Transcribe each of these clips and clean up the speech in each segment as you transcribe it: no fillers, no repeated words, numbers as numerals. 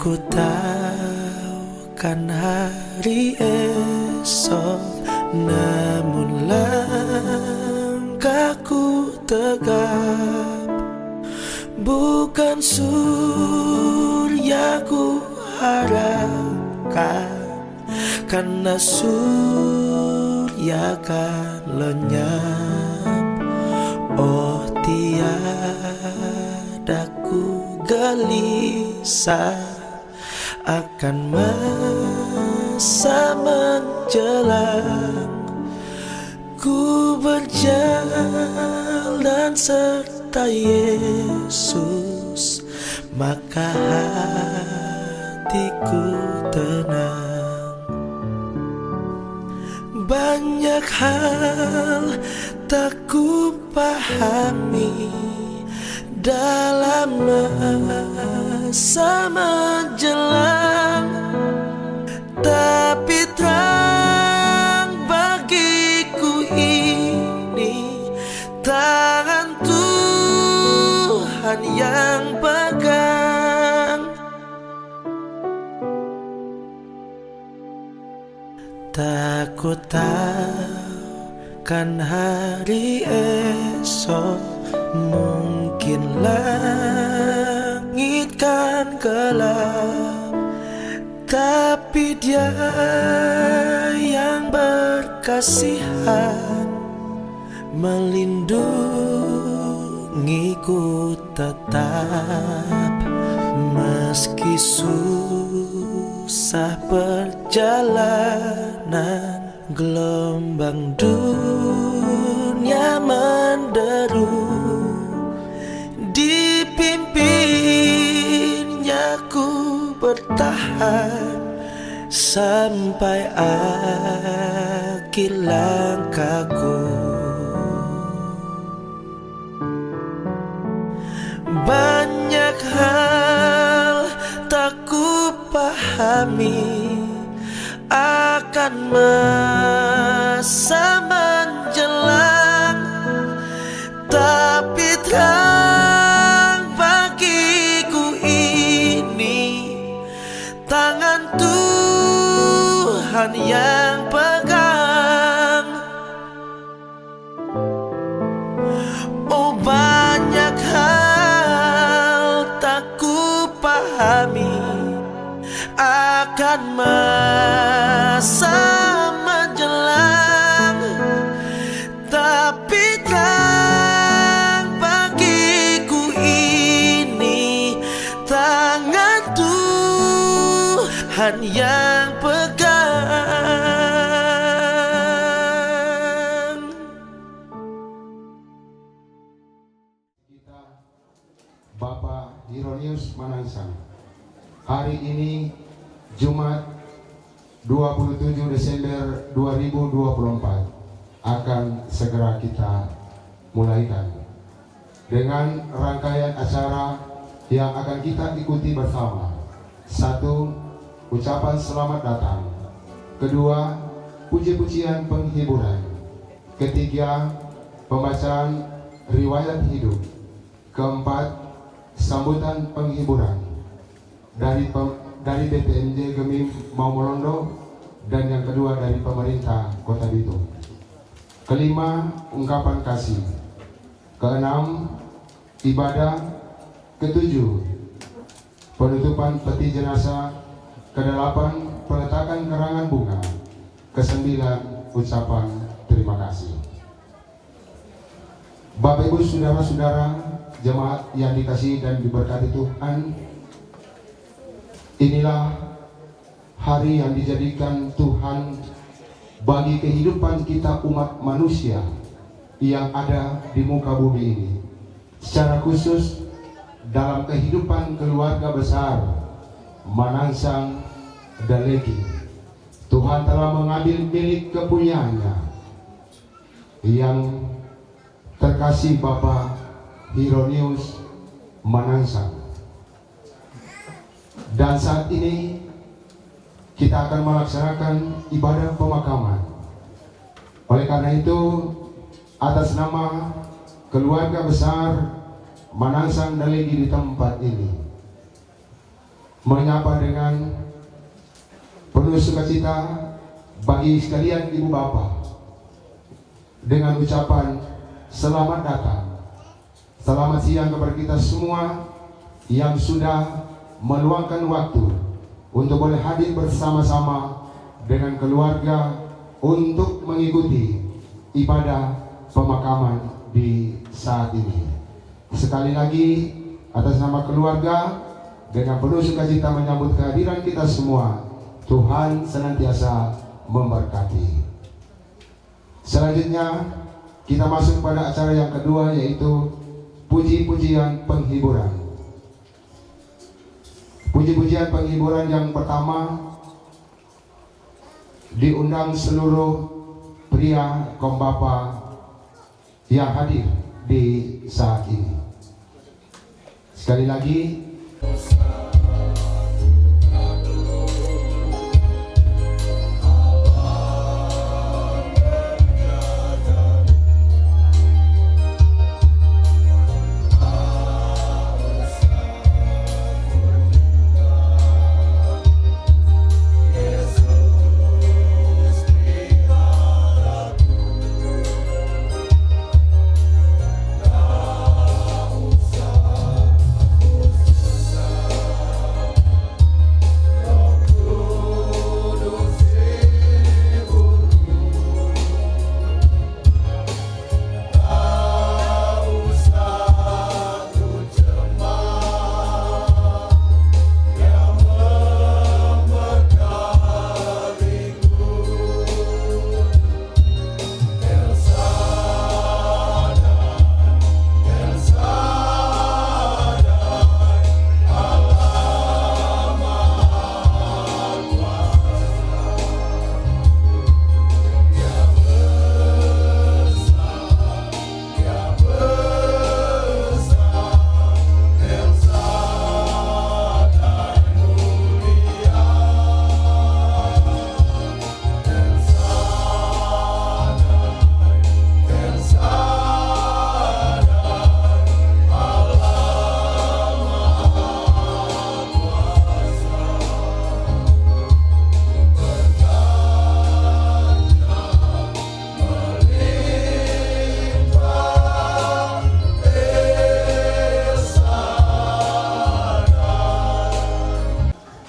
Ku tahu kan hari esok, namun langkahku tegap. Bukan surya ku harapkan, karena surya kan lenyap. Oh, tiada ku gelisah akan masa menjelang. Ku berjalan serta Yesus, maka hatiku tenang. Banyak hal tak ku pahami dalam masa menjelang, tapi terang bagiku ini tangan Tuhan yang pegang. Tak ku tahu kan hari esok, mungkin langit kan gelap, tapi Dia yang berkasihan melindungiku tetap. Meski susah perjalanan, gelombang dunia menderu, dipimpinnya ku bertahan sampai akhir langkahku. Banyak hal tak ku pahami akan masa menjelang, tapi terang bagiku ini tangan Tuhan yang pegang. Oh, banyak hal tak ku pahami akan masa menjelang, tapi terang bagiku ini tangan Tuhan yang pegang. Bapak Hironius Manansang, hari ini Jumat 27 Desember 2024 akan segera kita mulaikan dengan rangkaian acara yang akan kita ikuti bersama. 1. Ucapan selamat datang. 2. Puji-pujian penghiburan. 3. Pembacaan riwayat hidup. 4. Sambutan penghiburan dari BPMJ Gemim Maumolondo, dan yang kedua dari pemerintah Kota Bitung. 5. Ungkapan kasih. 6. Ibadah. 7. Penutupan peti jenazah. 8. Peletakan kerangan bunga. 9. Ucapan terima kasih. Bapak Ibu saudara-saudara jemaat yang dikasihi dan diberkati Tuhan, inilah hari yang dijadikan Tuhan bagi kehidupan kita umat manusia yang ada di muka bumi ini. Secara khusus dalam kehidupan keluarga besar Manansang dan Legi, Tuhan telah mengambil milik kepunyaannya yang terkasih Bapak Hironius Manansang. Dan saat ini kita akan melaksanakan ibadah pemakaman. Oleh karena itu, atas nama keluarga besar Manansang dan Legi di tempat ini, menyapa dengan penuh sukacita bagi sekalian ibu bapak dengan ucapan selamat datang, selamat siang kepada kita semua yang sudah meluangkan waktu untuk boleh hadir bersama-sama dengan keluarga untuk mengikuti ibadah pemakaman di saat ini. Sekali lagi atas nama keluarga dengan penuh sukacita menyambut kehadiran kita semua. Tuhan senantiasa memberkati. Selanjutnya kita masuk pada acara yang kedua, yaitu puji-pujian penghiburan. Puji-pujian penghiburan yang pertama diundang seluruh pria kaum bapa yang hadir di saat ini. Sekali lagi,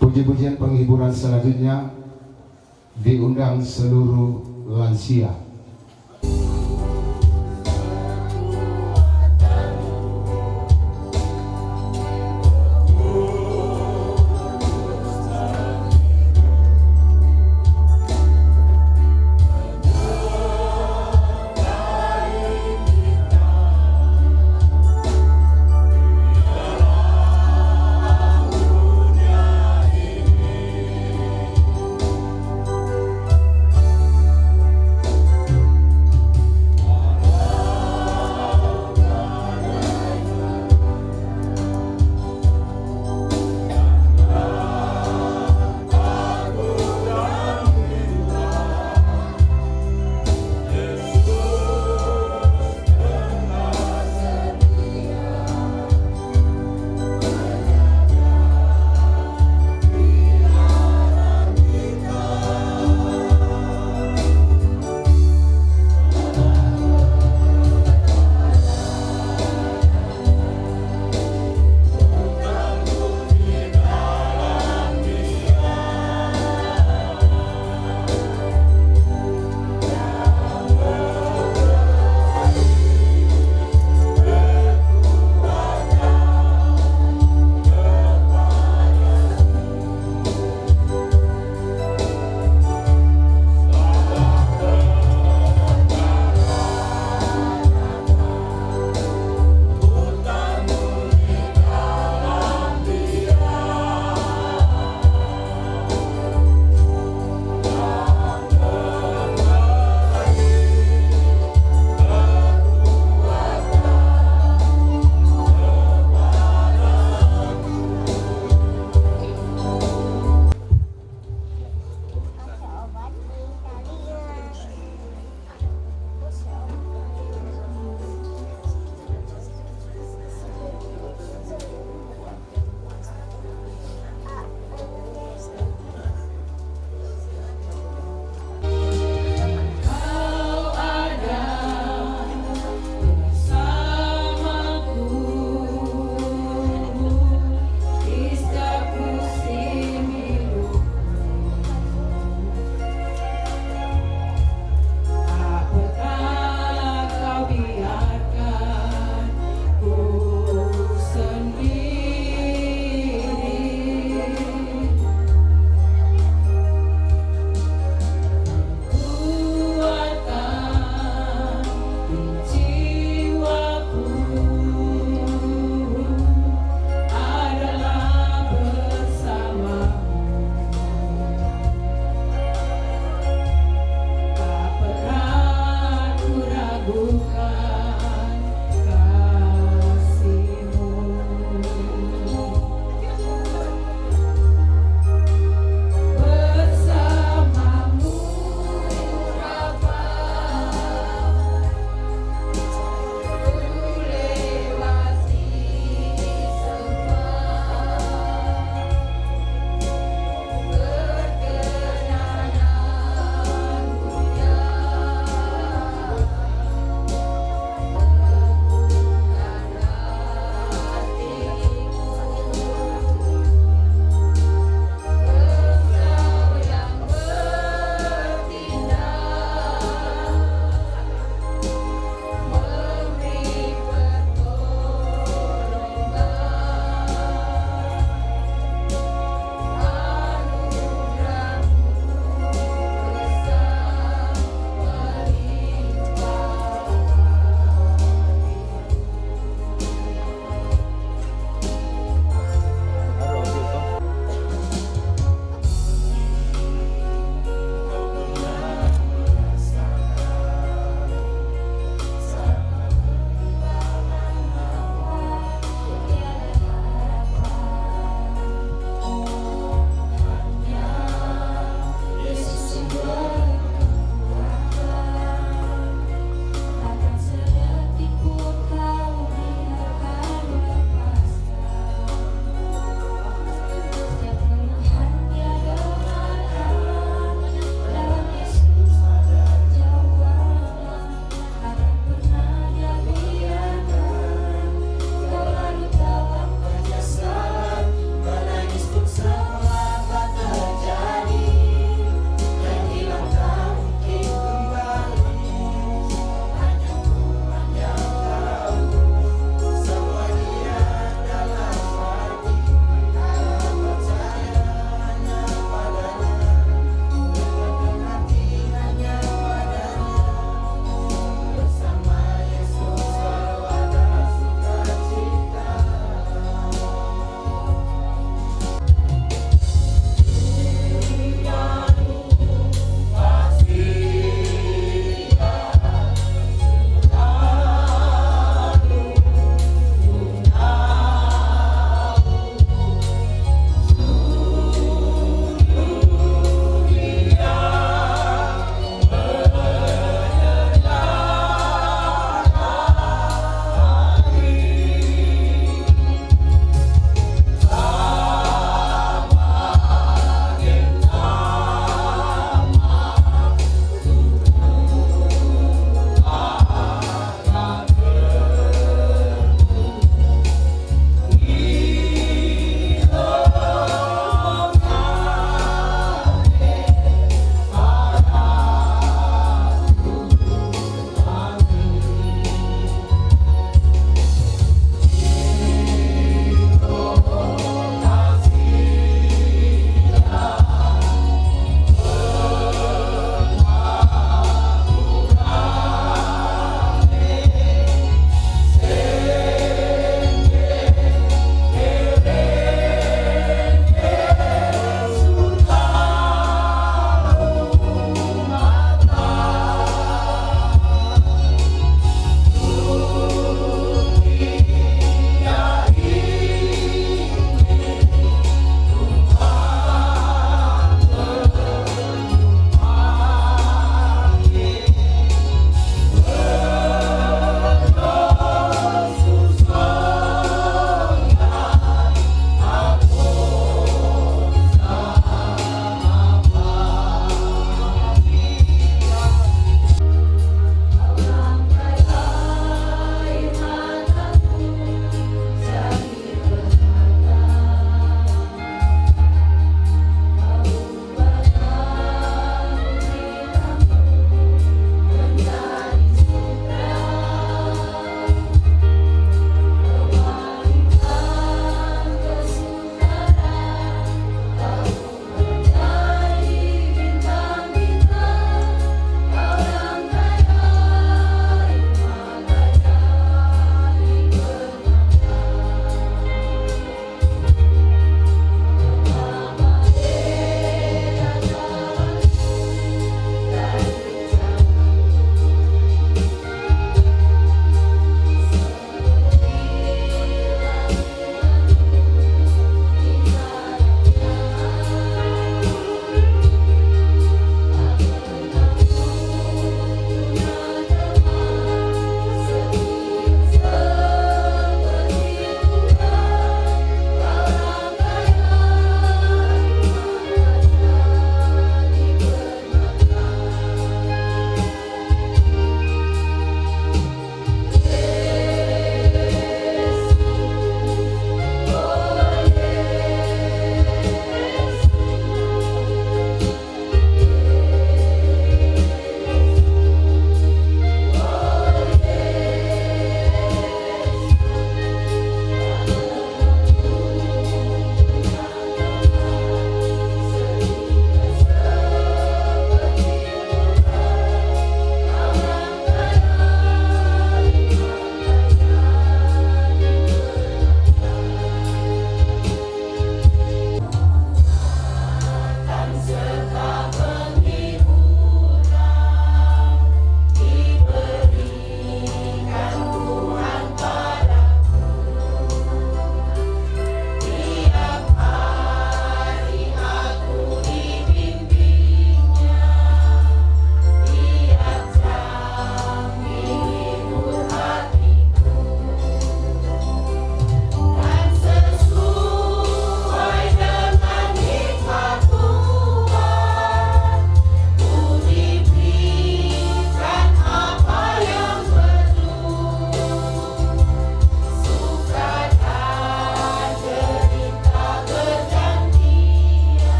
puji-pujian penghiburan selanjutnya diundang seluruh lansia.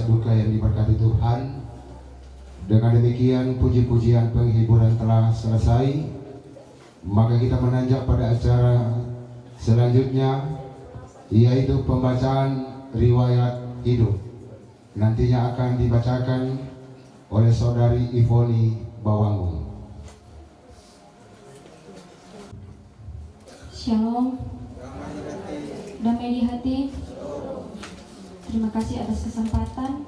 duka yang diberkati Tuhan. Dengan demikian puji-pujian penghiburan telah selesai, maka kita menanjak pada acara selanjutnya, yaitu pembacaan riwayat hidup. Nantinya akan dibacakan oleh Saudari Ivoni Bawangun. Shalom, damai di hati. Terima kasih atas kesempatan.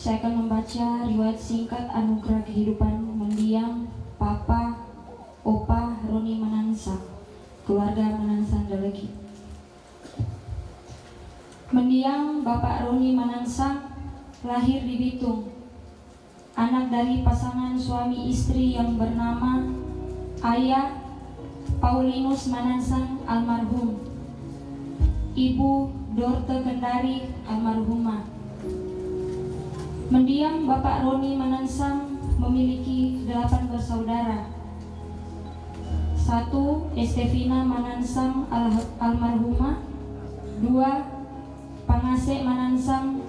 Saya akan membaca riwayat singkat anugerah kehidupan mendiang Papa Opa Roni Manansang, keluarga Manansang Dalegi. Mendiang Bapak Roni Manansang lahir di Bitung, anak dari pasangan suami istri yang bernama Ayah Paulinus Manansang almarhum, Ibu Dorte Kendari almarhumah. Mendiang Bapak Roni Manansang memiliki 8 bersaudara. 1. Estefina Manansang almarhumah. 2. Pangase Manansang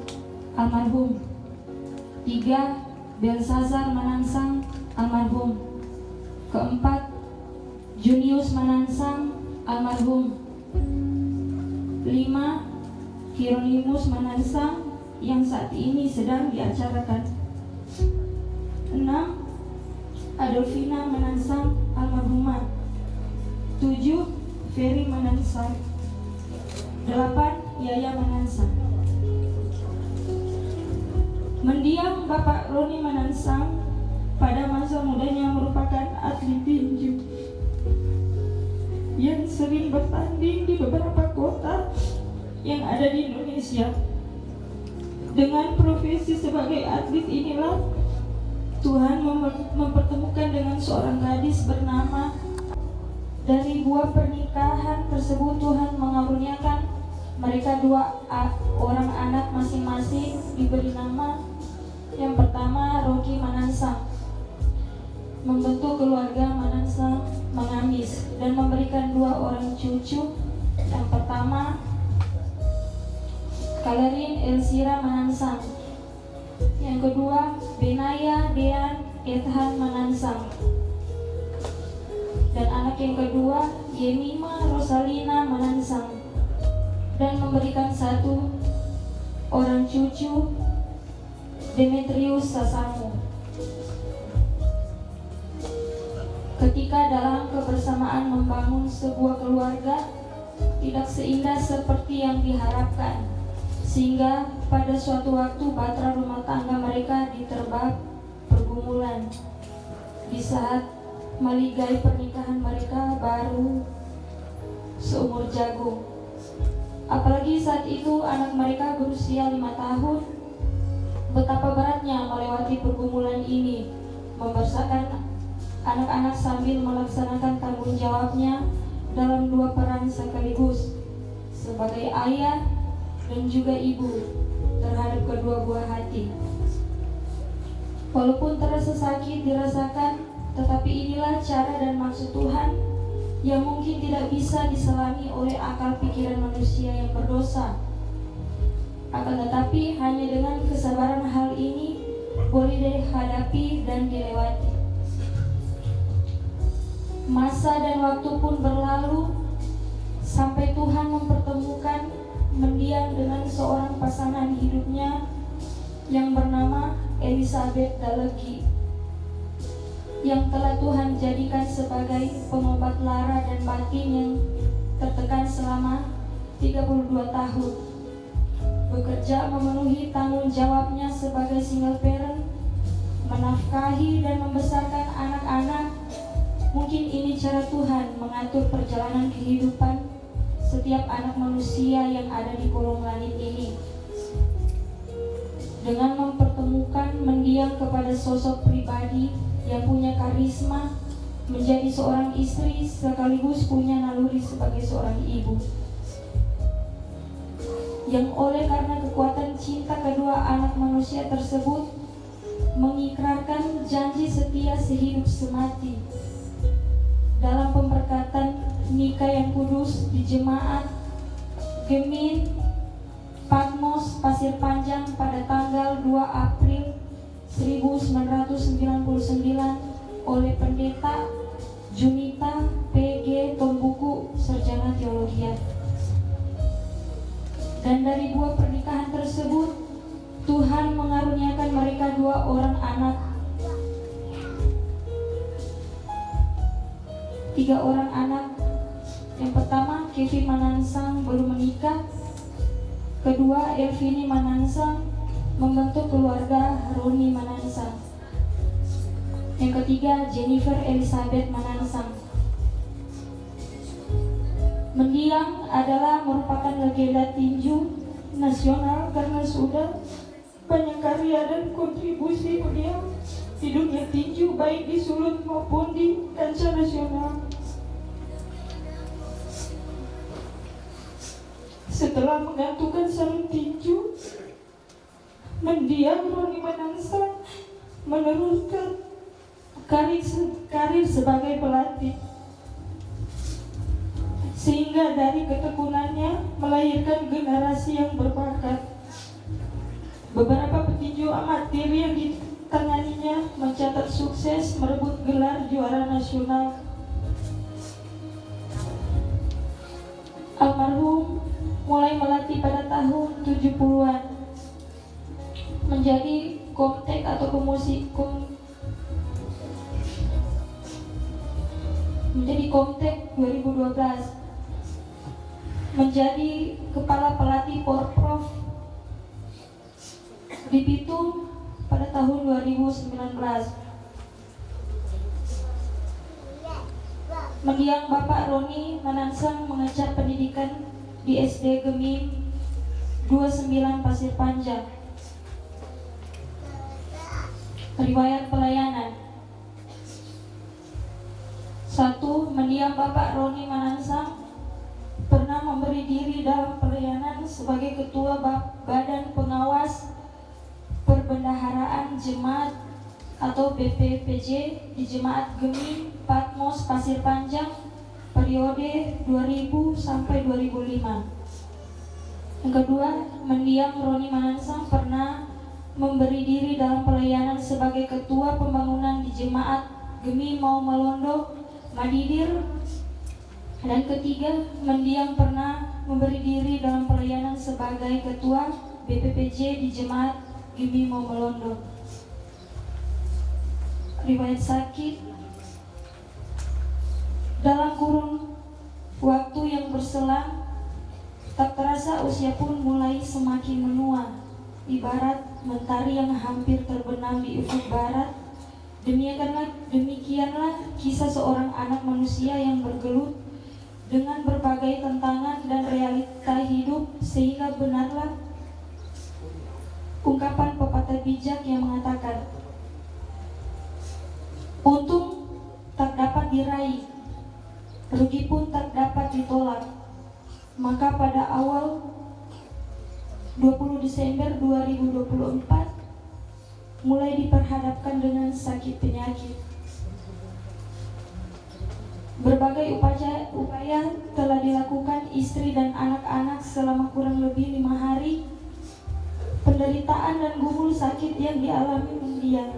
almarhum. 3. Belsazar Manansang almarhum. 4. Junius Manansang almarhum. 5. Hieronymus Manansang yang saat ini sedang diacarakan. 6. Adolfina Manansang almarhumah. 7. Ferry Manansang. 8. Yaya Manansang. Mendiang Bapak Roni Manansang pada masa mudanya merupakan atlet tinju yang sering bertanding di beberapa kota yang ada di Indonesia. Dengan profesi sebagai atlet inilah Tuhan mempertemukan dengan seorang gadis bernama. Dari buah pernikahan tersebut Tuhan mengaruniakan mereka 2 orang anak masing-masing, diberi nama. Yang pertama Rocky Manansang, membentuk keluarga Manansang mengamis dan memberikan 2 orang cucu. Yang pertama Kalerin Elsira Manansang, yang kedua Benaya Dean Ethan Manansang, dan anak yang kedua Yemima Rosalina Manansang, dan memberikan 1 orang cucu Demetrius Sasamu. Ketika dalam kebersamaan membangun sebuah keluarga tidak seindah seperti yang diharapkan, sehingga pada suatu waktu bahtera rumah tangga mereka diterpa pergumulan di saat meligai pernikahan mereka baru seumur jagung. Apalagi saat itu anak mereka berusia 5 tahun. Betapa beratnya melewati pergumulan ini, membesarkan anak-anak sambil melaksanakan tanggung jawabnya dalam 2 peran sekaligus, sebagai ayah dan juga ibu terhadap kedua buah hati. Walaupun terasa sakit dirasakan, tetapi inilah cara dan maksud Tuhan yang mungkin tidak bisa diselami oleh akal pikiran manusia yang berdosa. Akan tetapi hanya dengan kesabaran hal ini boleh dihadapi dan dilewati. Masa dan waktu pun berlalu sampai Tuhan mempertemukan mendiang dengan seorang pasangan hidupnya yang bernama Elizabeth Dalegi, yang telah Tuhan jadikan sebagai pengobat lara dan batin yang tertekan selama 32 tahun. Bekerja memenuhi tanggung jawabnya sebagai single parent, menafkahi dan membesarkan anak-anak. Mungkin ini cara Tuhan mengatur perjalanan kehidupan setiap anak manusia yang ada di kolong langit ini. Dengan mempertemukan mendiang kepada sosok pribadi yang punya karisma, menjadi seorang istri sekaligus punya naluri sebagai seorang ibu, yang oleh karena kekuatan cinta kedua anak manusia tersebut mengikrarkan janji setia sehidup semati dalam pemberkatan nikah yang kudus di jemaat Gemin Patmos Patmos Pasir Panjang pada tanggal 2 April 1999 oleh Pendeta Junita PG Tombuku, Sarjana Teologi. Dan dari 2 pernikahan tersebut, Tuhan mengaruniakan mereka 2 orang anak, 3 orang anak. Yang pertama, Kevin Manansang belum menikah. Kedua, Elvini Manansang membentuk keluarga Roni Manansang. Yang ketiga, Jennifer Elizabeth Manansang. Mendiang adalah merupakan legenda tinju nasional karena sudah banyak karya dan kontribusi beliau di dunia tinju, baik di Sulut maupun di kancah nasional. Setelah menggantungkan sarung tinju, mendiang Roni Manansang meneruskan karir sebagai pelatih, sehingga dari ketekunannya melahirkan generasi yang berbakat. Beberapa petinju amatir yang ditanganinya mencatat sukses merebut gelar juara nasional. Almarhum mulai melatih pada tahun 70-an, menjadi komtek atau menjadi komtek 2012, menjadi kepala pelatih Porprov di Bitung pada tahun 2019. Mendiang Bapak Roni Manansang mengejar pendidikan di SD Gemim 29 Pasir Panjang. Riwayat pelayanan. 1. Mendiang Bapak Roni Manansang pernah memberi diri dalam pelayanan sebagai Ketua Badan Pengawas Perbendaharaan Jemaat atau BPPJ di Jemaat Gemim Patmos Pasir Panjang periode 2000 sampai 2005. Yang kedua, mendiang Roni Manansang pernah memberi diri dalam pelayanan sebagai Ketua Pembangunan di Jemaat Gemi Mau Melondo Madidir. Dan ketiga, mendiang pernah memberi diri dalam pelayanan sebagai Ketua BPPJ di Jemaat Gemi Mau Melondo. Riwayat sakit. Dalam kurun waktu yang berselang, tak terasa usia pun mulai semakin menua, ibarat mentari yang hampir terbenam di ufuk barat. Demikianlah kisah seorang anak manusia yang bergelut dengan berbagai tantangan dan realita hidup, sehingga benarlah ungkapan pepatah bijak yang mengatakan, untung tak dapat diraih, rugi pun tak dapat ditolak. Maka pada awal 20 Desember 2024 mulai diperhadapkan dengan sakit penyakit. Berbagai upaya telah dilakukan istri dan anak-anak selama kurang lebih 5 hari. Penderitaan dan gumul sakit yang dialami mendiang.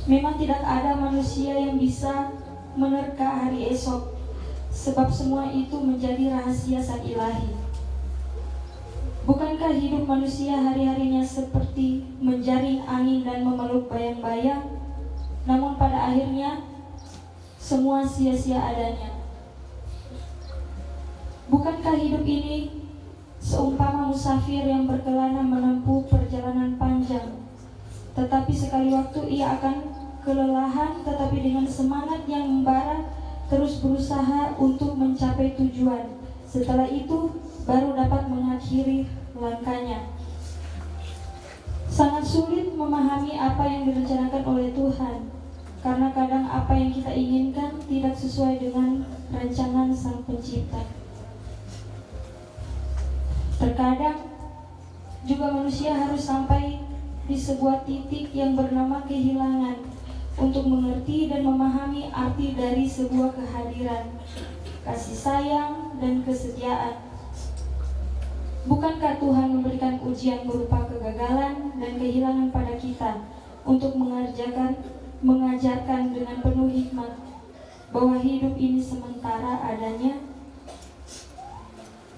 Memang tidak ada manusia yang bisa menerka hari esok, sebab semua itu menjadi rahasia sang ilahi. Bukankah hidup manusia hari-harinya seperti menjaring angin dan memeluk bayang-bayang, namun pada akhirnya semua sia-sia adanya. Bukankah hidup ini seumpama musafir yang berkelana menempuh perjalanan panjang, tetapi sekali waktu ia akan kelelahan, tetapi dengan semangat yang membara terus berusaha untuk mencapai tujuan. Setelah itu baru dapat mengakhiri langkahnya. Sangat sulit memahami apa yang direncanakan oleh Tuhan, karena kadang apa yang kita inginkan tidak sesuai dengan rancangan Sang Pencipta. Terkadang juga manusia harus sampai di sebuah titik yang bernama kehilangan untuk mengerti dan memahami arti dari sebuah kehadiran, kasih sayang dan kesetiaan. Bukankah Tuhan memberikan ujian berupa kegagalan dan kehilangan pada kita untuk mengajarkan dengan penuh hikmat bahwa hidup ini sementara adanya?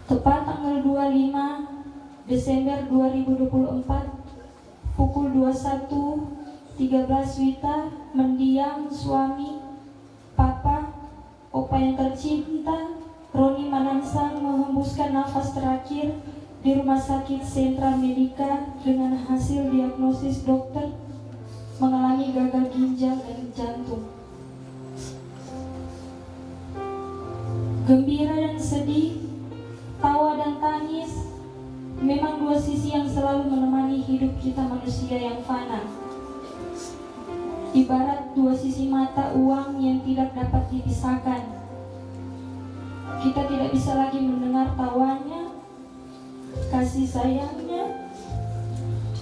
Tepat tanggal 25 Desember 2024 pukul 21.13 Wita, mendiang suami, papa, opa yang tercinta, Roni Manansang menghembuskan nafas terakhir di Rumah Sakit Sentra Medika dengan hasil diagnosis dokter mengalami gagal ginjal dan jantung. Gembira dan sedih, tawa dan tangis memang dua sisi yang selalu menemani hidup kita manusia yang fana. Ibarat dua sisi mata uang yang tidak dapat dipisahkan. Kita tidak bisa lagi mendengar tawanya, kasih sayangnya,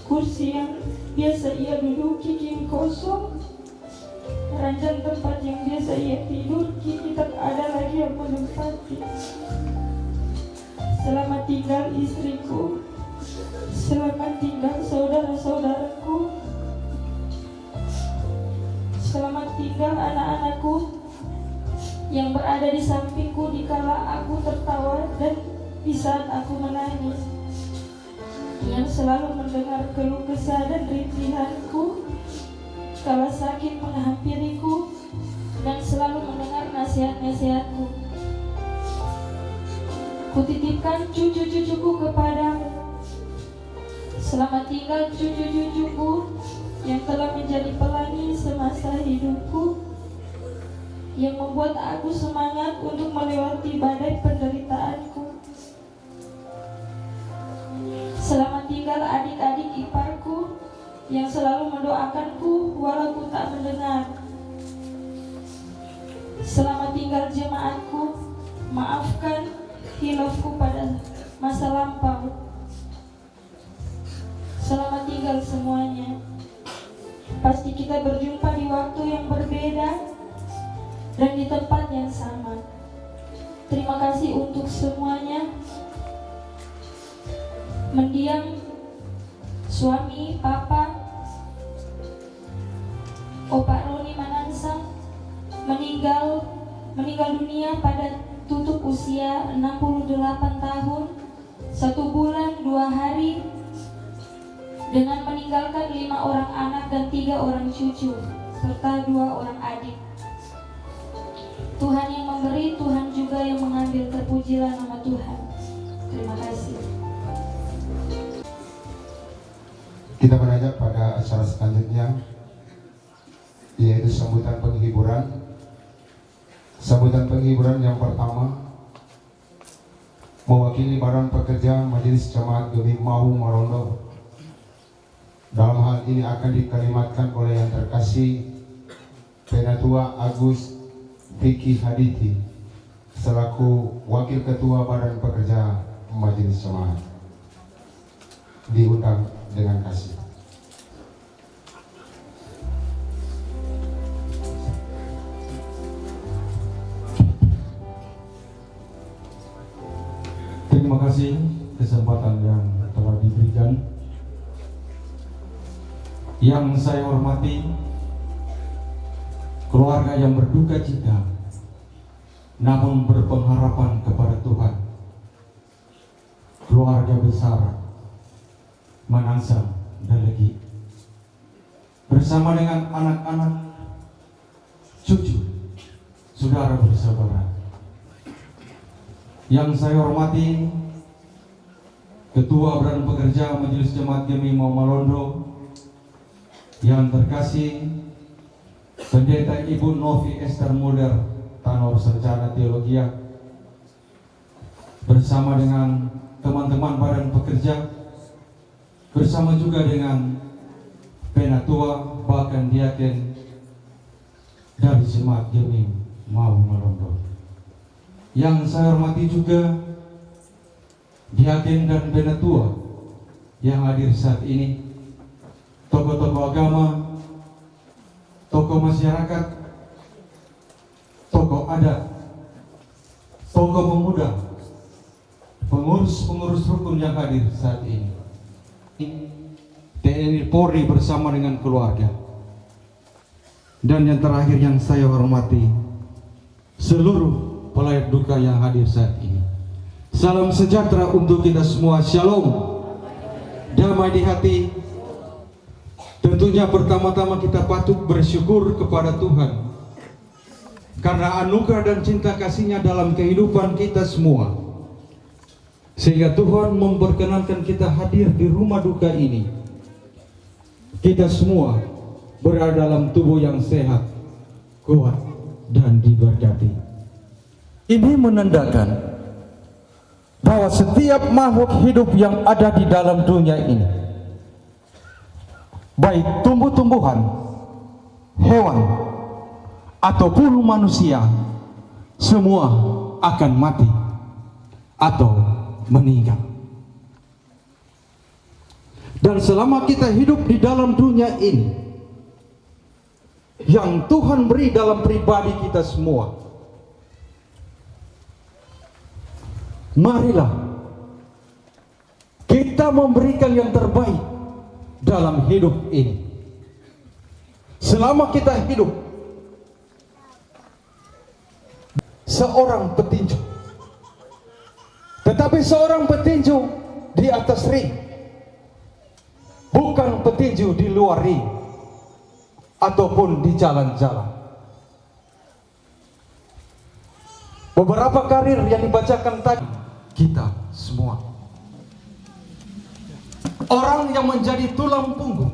kursi yang biasa ia duduki kini kosong, ranjang tempat yang biasa ia tidur kini tak ada lagi yang menempati. Selamat tinggal istriku, selamat tinggal saudara-saudaraku, selamat tinggal anak-anakku yang berada di sampingku dikala aku tertawa dan di saat aku menangis, yang selalu mendengar keluh kesah dan rintihanku kala sakit menghampiriku, dan selalu mendengar nasihat-nasihatku. Kutitipkan cucu-cucuku kepadamu. Selamat tinggal cucu-cucuku yang telah menjadi pelangi semasa hidupku, yang membuat aku semangat untuk melewati badai penderitaanku. Selamat tinggal adik-adik iparku yang selalu mendoakanku walau ku tak mendengar. Selamat tinggal jemaatku, maafkan hilafku pada masa lampau. Selamat tinggal semuanya. Pasti kita berjumpa di waktu yang berbeda dan di tempat yang sama. Terima kasih untuk semuanya. Mendiang suami, papa, opa Roni Manansang meninggal dunia pada tutup usia 68 tahun 1 bulan 2 hari dengan meninggalkan 5 orang anak dan 3 orang cucu serta 2 orang adik. Tuhan yang memberi, Tuhan juga yang mengambil. Terpujilah nama Tuhan. Terima kasih. Kita beranjak pada acara selanjutnya, yaitu sambutan penghiburan. Sambutan penghiburan yang pertama mewakili Badan Pekerja Majelis Jemaat Gemi Mahu Malondo. Dalam hal ini akan dikalimatkan oleh yang terkasih Penatua Agus Vicky Haditi selaku Wakil Ketua Badan Pekerja Majelis Jemaat. Diundang dengan kasih. Terima kasih kesempatan yang telah diberikan. Yang saya hormati keluarga yang berduka cita namun berpengharapan kepada Tuhan, keluarga besar Manansang Dalegi bersama dengan anak-anak, cucu, saudara bersaudara. Yang saya hormati Ketua Badan Pekerja Majelis Jemaat Gemi Mahu Malondo, yang terkasih Pendeta Ibu Novi Esther Mulder Tanor Sarjana Teologia, bersama dengan teman-teman Badan Pekerja, bersama juga dengan Penatua bahkan Diaken dari Jemaat Gemi Mahu Malondo. Yang saya hormati juga Diaken dan Penatua yang hadir saat ini, tokoh-tokoh agama, tokoh masyarakat, tokoh adat, tokoh pemuda, pengurus-pengurus rukun yang hadir saat ini, TNI Polri bersama dengan keluarga, dan yang terakhir yang saya hormati seluruh pelayat duka yang hadir saat ini. Salam sejahtera untuk kita semua. Shalom, damai di hati. Tentunya pertama-tama kita patut bersyukur kepada Tuhan karena anugerah dan cinta kasih-Nya dalam kehidupan kita semua, sehingga Tuhan memperkenankan kita hadir di rumah duka ini. Kita semua berada dalam tubuh yang sehat, kuat, dan diberkati. Ini menandakan bahwa setiap makhluk hidup yang ada di dalam dunia ini, baik tumbuh-tumbuhan, hewan, ataupun manusia, semua akan mati atau meninggal. Dan selama kita hidup di dalam dunia ini yang Tuhan beri dalam pribadi kita semua, marilah kita memberikan yang terbaik dalam hidup ini. Selama kita hidup, seorang petinju, tetapi seorang petinju di atas ring, bukan petinju di luar ring ataupun di jalan-jalan. Beberapa karir yang dibacakan tadi, kita semua orang yang menjadi tulang punggung,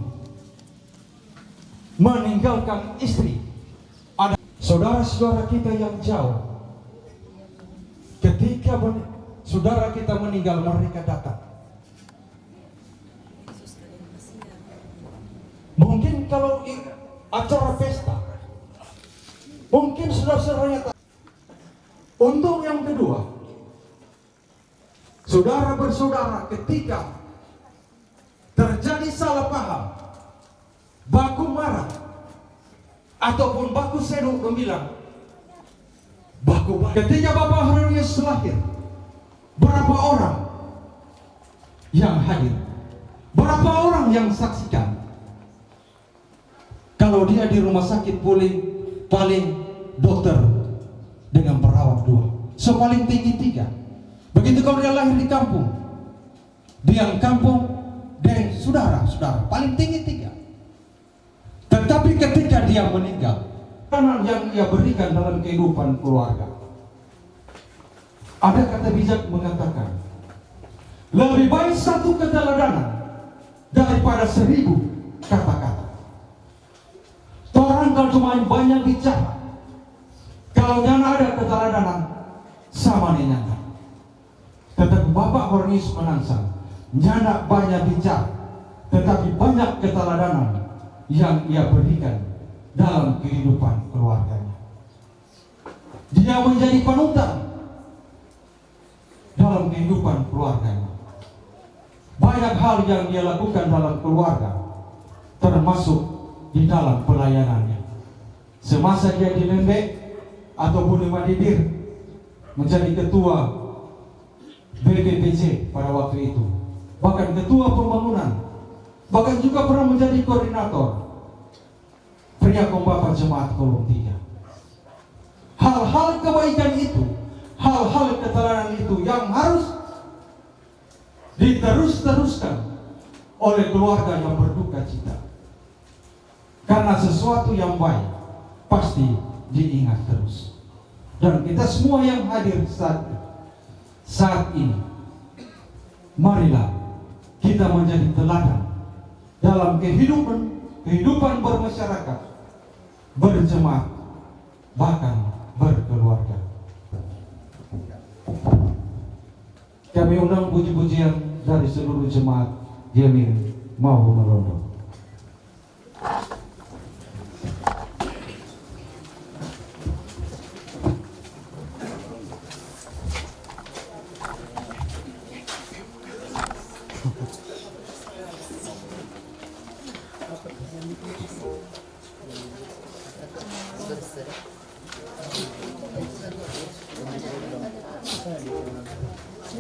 meninggalkan istri. Ada saudara-saudara kita yang jauh, ketika saudara kita meninggal, mereka datang. Mungkin kalau acara pesta, mungkin saudara-saudaranya tak. Untuk yang kedua, saudara bersaudara ketika terjadi salah paham, baku marah, ataupun baku seru gemilang, ketika Bapak Harun Yesus lahir, berapa orang yang hadir? Berapa orang yang saksikan? Kalau dia di rumah sakit paling dokter dengan perawat 2, so paling tinggi 3. Begitu kalau dia lahir di kampung, dia kampung dan saudara-saudara paling tinggi 3. Tetapi ketika dia meninggal, karena yang ia berikan dalam kehidupan keluarga, ada kata bijak mengatakan, lebih baik satu keteladanan daripada 1000 kata-kata. Orang kalau cuma banyak bicara, kalau jangan ada keteladanan, sama dengan nyata. Tetapi Bapak Hornis menansang, nyana banyak bicara, tetapi banyak keteladanan yang ia berikan dalam kehidupan keluarganya. Dia menjadi panutan dalam kehidupan keluarganya. Banyak hal yang dia lakukan dalam keluarga, termasuk di dalam pelayanannya. Semasa dia di Lembek ataupun di Madidir, menjadi ketua BPPC pada waktu itu, bahkan ketua pembangunan, bahkan juga pernah menjadi koordinator pria Kombapa Jemaat Kolong 3. Hal-hal kebaikan itu, hal-hal keteladanan itu yang harus diteruskan oleh keluarga yang berduka cita. Karena sesuatu yang baik pasti diingat terus. Dan kita semua yang hadir saat ini, marilah kita menjadi teladan dalam kehidupan bermasyarakat, berjemaat, bahkan berkeluarga. Kami undang puji-pujian dari seluruh jemaat Yamin Mahu Melondo. Apa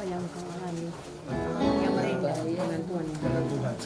yang kau alami? Yang mereka dengan Tuhan.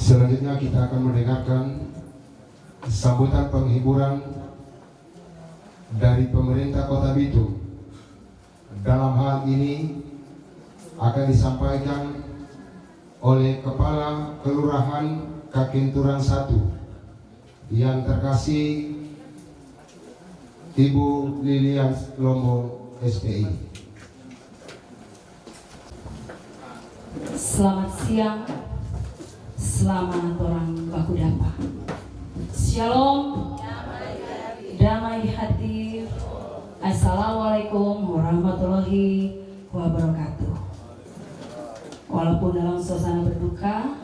Selanjutnya kita akan mendengarkan sambutan penghiburan dari pemerintah Kota Bitung. Dalam hal ini akan disampaikan oleh Kepala Kelurahan Kakinturan 1 yang terkasih Ibu Lilian Lombo SPI. Selamat siang, selamat orang baku dapa. Shalom, damai hati. Assalamualaikum warahmatullahi wabarakatuh. Walaupun dalam suasana berduka,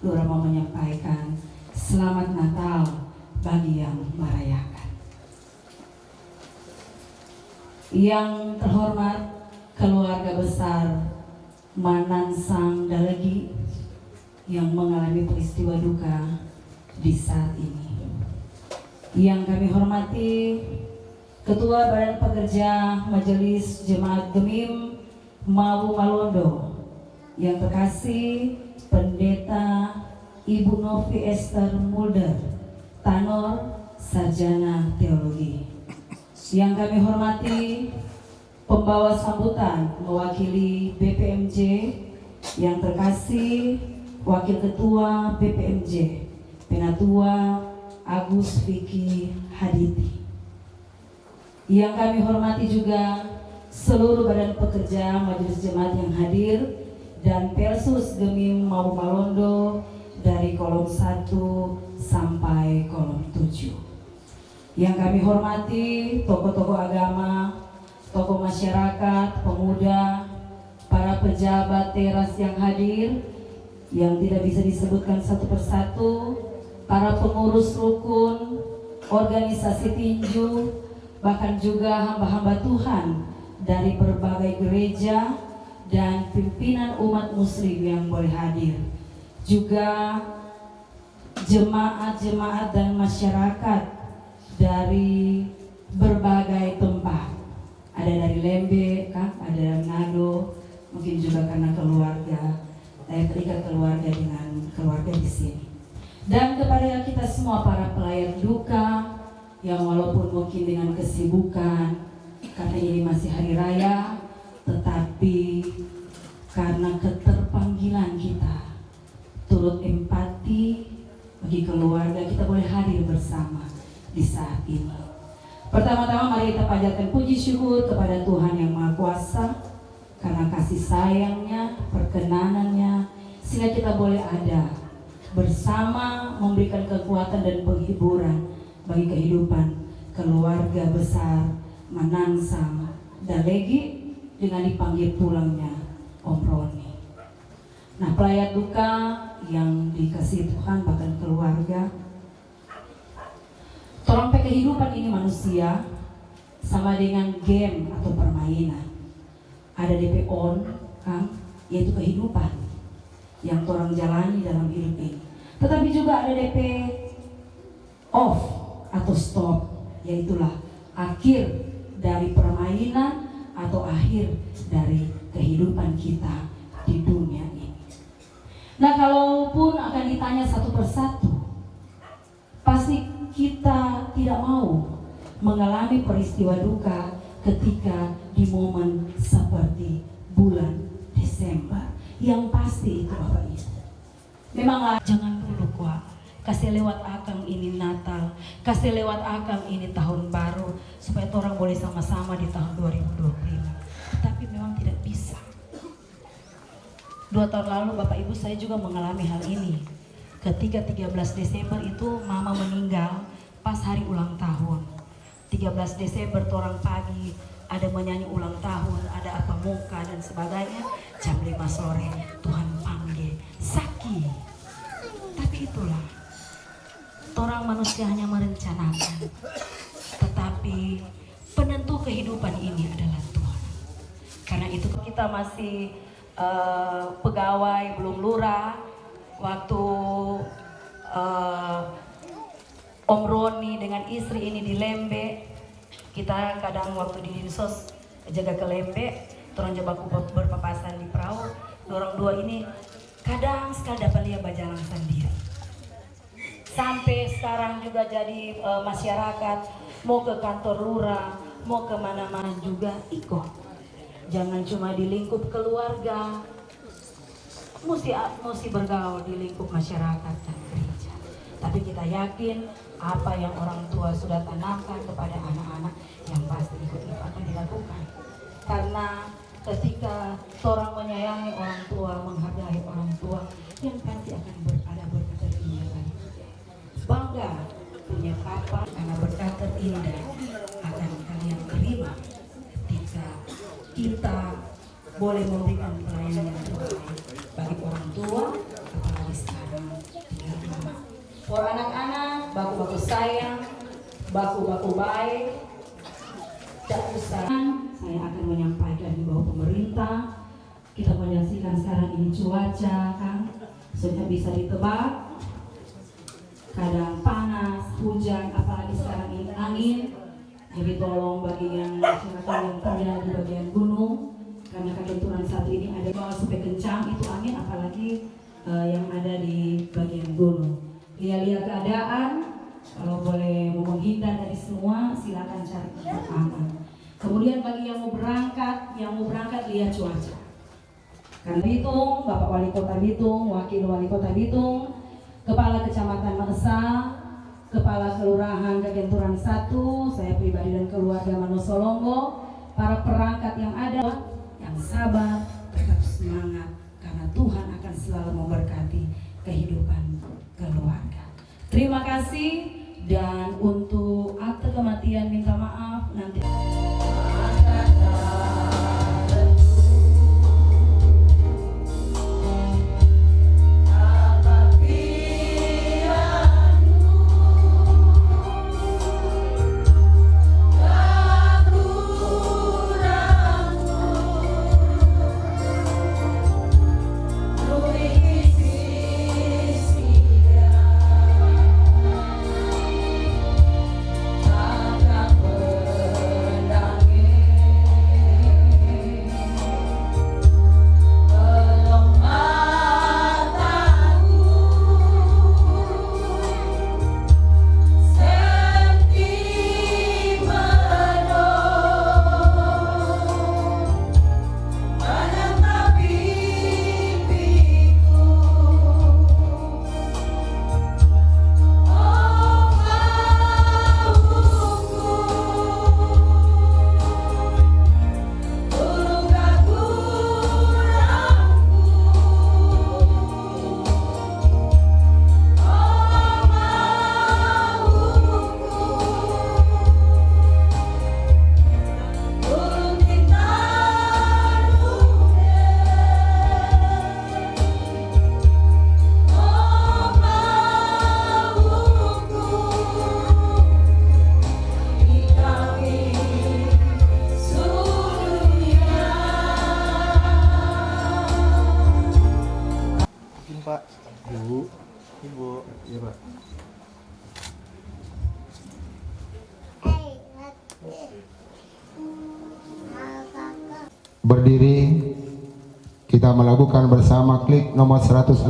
Lurah mau menyampaikan selamat Natal bagi yang merayakan. Yang terhormat keluarga besar Manansang Dalegi yang mengalami peristiwa duka di saat ini. Yang kami hormati Ketua Badan Pekerja Majelis Jemaat Gemim Mawu Malondo, yang terkasih Pendeta Ibu Novi Esther Mulder, Tanor Sarjana Teologi. Yang kami hormati pembawa sambutan mewakili BPMJ, yang terkasih Wakil Ketua BPMJ Penatua Agus Vicky Haditi. Yang kami hormati juga seluruh badan pekerja Majelis Jemaat yang hadir dan Persus Gemim Mawu Malondo dari kolom 1 sampai kolom 7. Yang kami hormati tokoh-tokoh agama, tokoh masyarakat, pemuda, para pejabat teras yang hadir, yang tidak bisa disebutkan satu persatu, para pengurus rukun, organisasi tinju, bahkan juga hamba-hamba Tuhan dari berbagai gereja dan pimpinan umat muslim yang boleh hadir. Juga jemaat-jemaat dan masyarakat dari berbagai tempat. Ada dari Lembe, kan? Ada dari Nado, mungkin juga karena keluarga, saya terikat keluarga dengan keluarga di sini. Dan kepada kita semua para pelayan duka yang walaupun mungkin dengan kesibukan karena ini masih hari raya, tetapi karena keterpanggilan kita turut empati bagi keluarga, kita boleh hadir bersama di saat ini. Pertama-tama mari kita panjatkan puji syukur kepada Tuhan yang Maha Kuasa karena kasih sayangnya, perkenanannya, sehingga kita boleh ada bersama memberikan kekuatan dan penghiburan bagi kehidupan keluarga besar Manansang Dalegi dengan dipanggil pulangnya Om Roni. Nah, pelayat duka yang dikasihi Tuhan bahkan keluarga, Torang pe kehidupan ini manusia sama dengan game atau permainan. Ada DP on, kan, yaitu kehidupan yang torang jalani dalam hidup ini. Tetapi juga ada DP off atau stop, yaitulah akhir dari permainan atau akhir dari kehidupan kita di dunia ini. Nah, kalaupun akan ditanya satu persatu, pasti kita tidak mau mengalami peristiwa duka ketika di momen seperti bulan Desember. Yang pasti itu Bapak Ibu, memanglah jangan dulu kuat, kasih lewat akang ini Natal, kasih lewat akang ini tahun baru, supaya orang boleh sama-sama di tahun 2025. Tapi memang tidak bisa. 2 tahun lalu Bapak Ibu saya juga mengalami hal ini. Ketika 13 Desember itu mama meninggal pas hari ulang tahun. 13 Desember orang pagi ada menyanyi ulang tahun, ada apa muka dan sebagainya. Jam 5 sore Tuhan panggil Saki. Tapi itulah, orang manusia hanya merencanakan, tetapi penentu kehidupan ini adalah Tuhan. Karena itu kita masih pegawai belum lurah, waktu Om Roni dengan istri ini di Lembe, kita kadang waktu di Dinsos jaga ke Lembe, orang coba berpapasan di perahu, orang dua ini kadang sekali dapat lihat berjalan sendiri. Sampai sekarang juga jadi masyarakat mau ke kantor lurah, mau kemana-mana juga ikut. Jangan cuma di lingkup keluarga, mesti bergaul di lingkup masyarakat dan gereja. Tapi kita yakin apa yang orang tua sudah tanamkan kepada anak-anak yang pasti itu akan dilakukan. Karena ketika orang menyayangi orang tua, menghargai orang tua, yang pasti akan ada berkat terindah. Bangga punya papa karena berkat terindah akan kalian terima ketika kita boleh memberikan pelayanan yang terbaik bagi orang tua, apalagi sekarang di rumah. For anak-anak, baku-baku sayang, baku-baku baik, tidak usah. Saya akan menyampaikan di bawah pemerintah. Kita menyaksikan sekarang ini cuaca kan sudah bisa ditebak. Kadang panas, hujan, apalagi sekarang ini angin. Jadi tolong bagi yang masyarakat yang tinggal di bagian gunung, karena kebenturan saat ini ada bawah sampai kencang itu angin, apalagi yang ada di bagian gunung. Lihat-lihat keadaan, kalau boleh mau menghindar dari semua, silakan cari tempat aman. Kemudian bagi yang mau berangkat lihat cuaca. Karena Bitung, Bapak Wali Kota Bitung, Wakil Wali Kota Bitung, Kepala Kecamatan Mesa, Kepala Kelurahan Kegenturan 1, saya pribadi dan keluarga Manosolongo, para perangkat yang ada, yang sabar, tetap semangat, karena Tuhan akan selalu memberkati kehidupan keluarga. Terima kasih, dan untuk akte kematian minta maaf nanti. Pak. Ibu. Iya Pak. Berdiri, kita melakukan bersama klik nomor 169,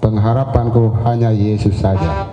pengharapanku hanya Yesus saja.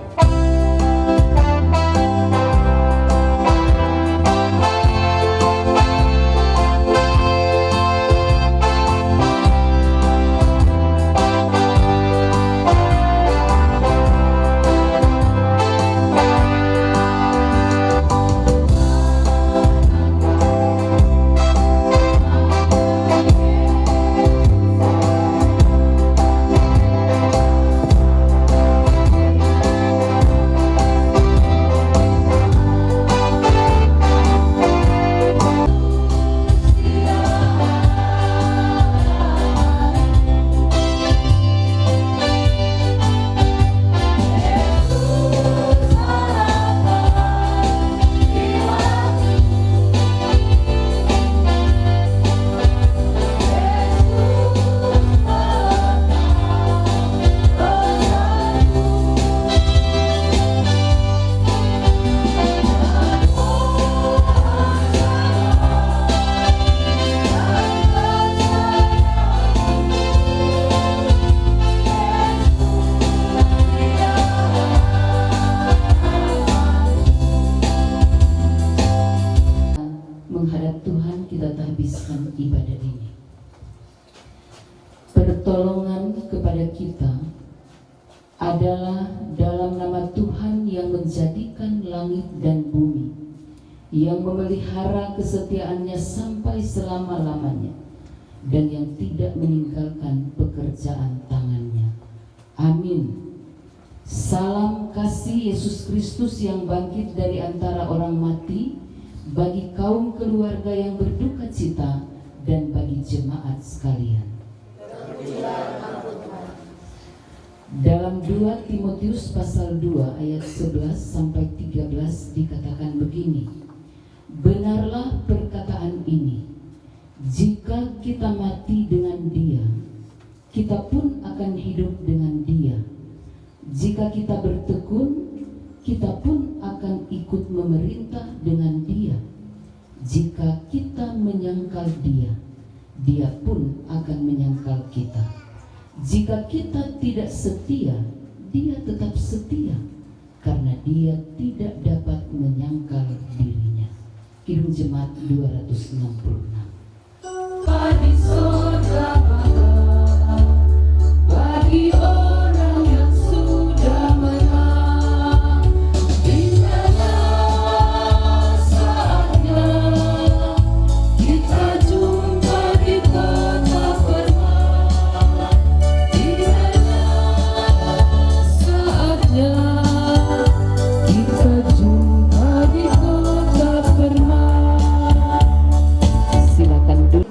Menghadap Tuhan kita habiskan ibadah ini. Pertolongan kepada kita adalah dalam nama Tuhan yang menjadikan langit dan bumi, yang memelihara kesetiaannya sampai selama-lamanya, dan yang tidak meninggalkan pekerjaan tangannya. Amin. Salam kasih Yesus Kristus yang bangkit dari antara orang mati, bagi kaum keluarga yang berduka cita dan bagi jemaat sekalian. Dalam 2 Timotius pasal 2 ayat 11 sampai 13 dikatakan begini, benarlah perkataan ini, jika kita mati dengan Dia, kita pun akan hidup dengan Dia. Jika kita bertekun, kita pun akan ikut memerintah dengan Dia. Jika kita menyangkal Dia, Dia pun akan menyangkal kita. Jika kita tidak setia, Dia tetap setia, karena Dia tidak dapat menyangkal dirinya. Kidung Jemaat 266. Di surga bagi orang yang sudah menang, indahnya saatnya kita jumpa di kota permai. Indahnya saatnya kita jumpa di kota permai. Silakan duduk.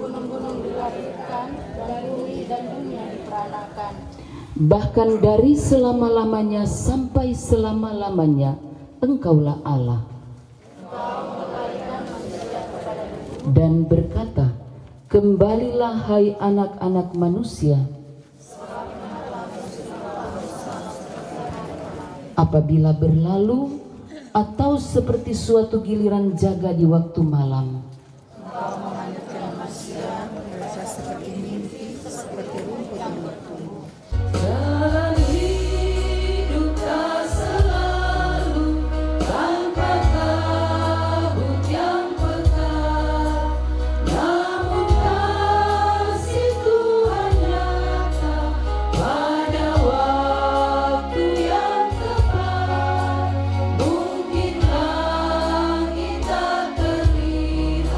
Bahkan dari selama-lamanya sampai selama-lamanya Engkaulah Allah. Dan berkata, kembalilah hai anak-anak manusia, apabila berlalu atau seperti suatu giliran jaga di waktu malam. Jalan hidup tak selalu tanpa kabut yang pekat, namun kasih Tuhan nyata pada waktu yang tepat. Mungkin langit tak terlihat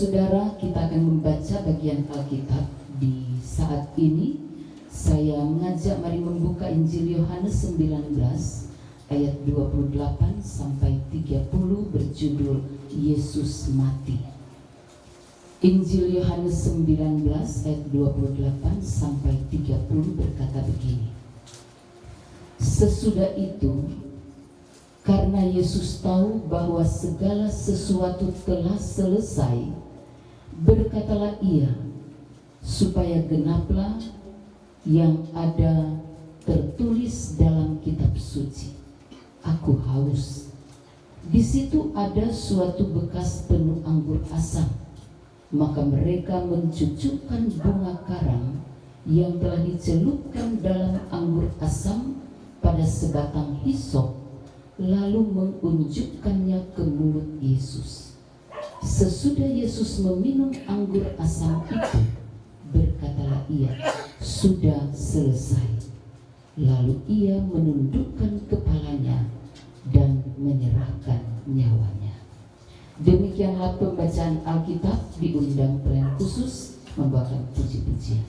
Saudara-saudara, kita akan membaca bagian Alkitab di saat ini. Saya mengajak mari membuka Injil Yohanes 19 ayat 28 sampai 30 berjudul Yesus mati. Injil Yohanes 19 ayat 28 sampai 30 berkata begini. Sesudah itu, karena Yesus tahu bahwa segala sesuatu telah selesai, berkatalah ia, supaya genaplah yang ada tertulis dalam kitab suci. Aku haus. Di situ ada suatu bekas penuh anggur asam. Maka mereka mencucukkan bunga karang yang telah dicelupkan dalam anggur asam pada sebatang hisop, lalu mengunjukkannya ke mulut Yesus. Sesudah Yesus meminum anggur asam itu, berkatalah ia, sudah selesai. Lalu ia menundukkan kepalanya dan menyerahkan nyawanya. Demikianlah pembacaan Alkitab. Diundang pelayan khusus membawakan puji-pujian.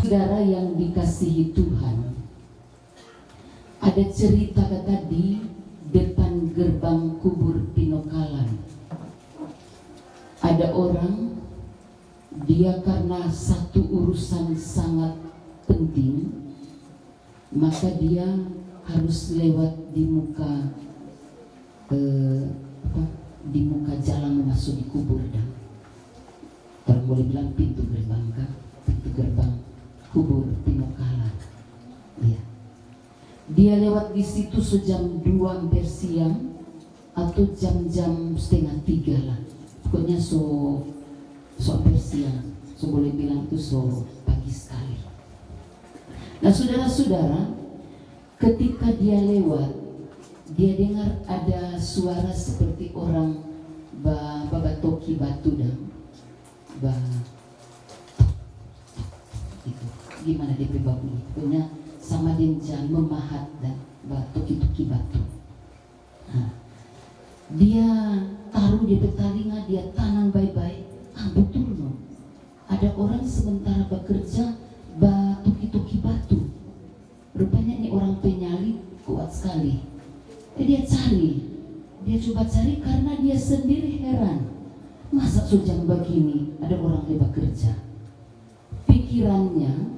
Saudara yang dikasihi Tuhan, ada cerita tadi depan gerbang kubur Pinokalan. Ada orang, dia karena satu urusan sangat penting, maka dia harus lewat di muka jalan masuk di kubur, dan orang boleh bilang pintu gerbang kubur Pinokalan. Ya. Dia lewat di situ sejam 2 hampir siang atau jam-jam 2:30 lah. Pokoknya so hampir siang. So boleh bilang itu so pagi sekali. Nah, saudara-saudara, ketika dia lewat, dia dengar ada suara seperti orang babatoki batu dan itu gimana dia berbunyi, punya sama dia memahat dan toki-toki batu. Nah, dia taruh di telinga, dia tanam baik-baik. Betul no, ada orang sementara bekerja toki-toki batu. Rupanya ini orang penyali kuat sekali. Dia coba cari karena dia sendiri heran. Masa sejam begini ada orang yang bekerja? Pikirannya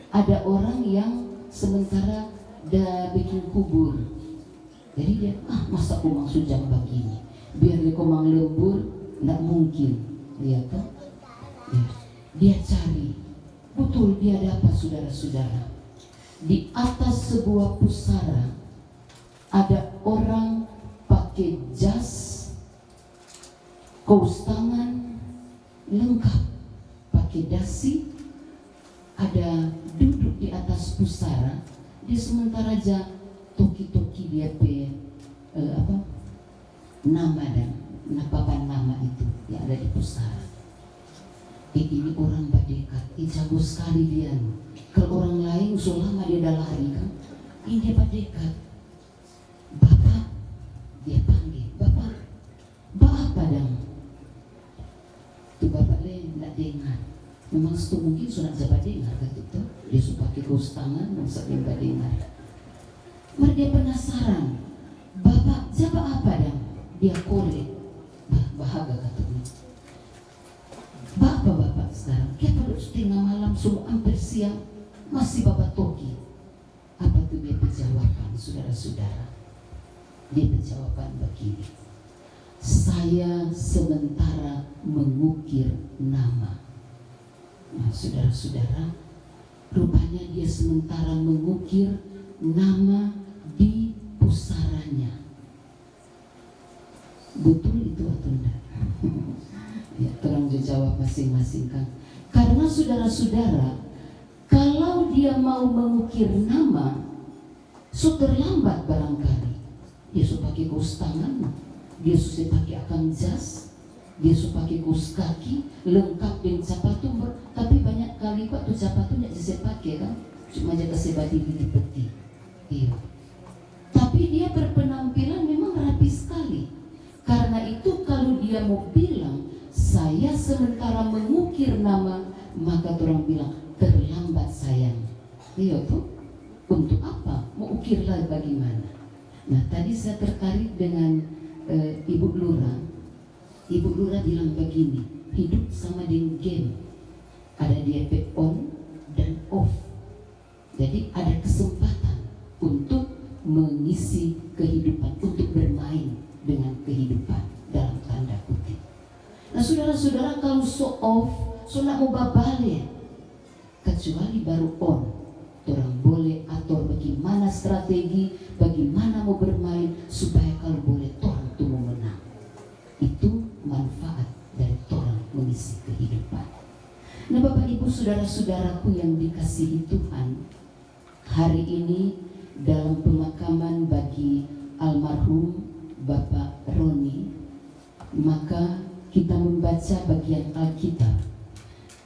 ada orang yang sementara dah bikin kubur. Jadi dia, masa kumang sejam begini? Biar dia kumang lembur, tidak mungkin. Lihat kan? Ya. Dia cari. Betul, dia dapat, saudara-saudara. Di atas sebuah pusara ada orang pakai jas, kaos tangan lengkap, pakai dasi, ada duduk di atas pusara, dia sementara aja toki-toki dia pe nama dan papan nama itu yang ada di pusara. Ini orang badekat, jago sekali dia. Kalau orang lain selama dia dah lari kan, ini dia badekat. Bapak, dia panggil, Bapak apa dong? Tu bapak le nak dengar. Memang itu mungkin sudah dapat dengar kan itu. Dia sudah pakai kaos tangan dan sampai dapat dengar. Mereka dia penasaran. Bapak siapa apa dong? Dia korek. Bahagia katanya. Bapak sekarang, kita pada setengah malam, semua hampir siang, masih bapak toki. Apa tuh dia jawaban, saudara-saudara? Dia jawaban begini. Saya sementara mengukir nama. Nah, saudara-saudara, rupanya dia sementara mengukir nama di pusaranya. Betul itu atau enggak? Ya, tolong dijawab masing-masing kan. Karena saudara-saudara, kalau dia mau mengukir nama, terlambat barangkali. Dia sudah pakai kaos tangan, dia sudah pakai akan jas, dia sudah pakai kaos kaki, lengkap dengan sepatu. Tapi banyak kali kok tuh sepatu tidak bisa pakai kan, cuma jaga sebadi di peti. Iya. Tapi dia berpenampilan memang rapi sekali. Karena itu kalau dia mau bilang saya sementara mengukir nama, maka orang bilang terlambat sayang. Iya tuh. Untuk apa? Mau ukir lagi bagaimana? Nah tadi saya tertarik dengan Ibu Lura. Ibu Lura bilang begini, hidup sama dengan game. Ada DP on dan off. Jadi ada kesempatan untuk mengisi kehidupan, untuk bermain dengan kehidupan dalam tanda kutip. Nah saudara-saudara, kalau so off, so nak mau babale, kecuali baru on, orang boleh atur bagaimana strategi, bagaimana mau bermain supaya kalau boleh orang itu mau menang. Itu manfaat dari orang mengisi kehidupan. Nah Bapak Ibu saudara-saudaraku yang dikasihi Tuhan, hari ini dalam pemakaman bagi almarhum Bapak Roni, maka kita membaca bagian Alkitab.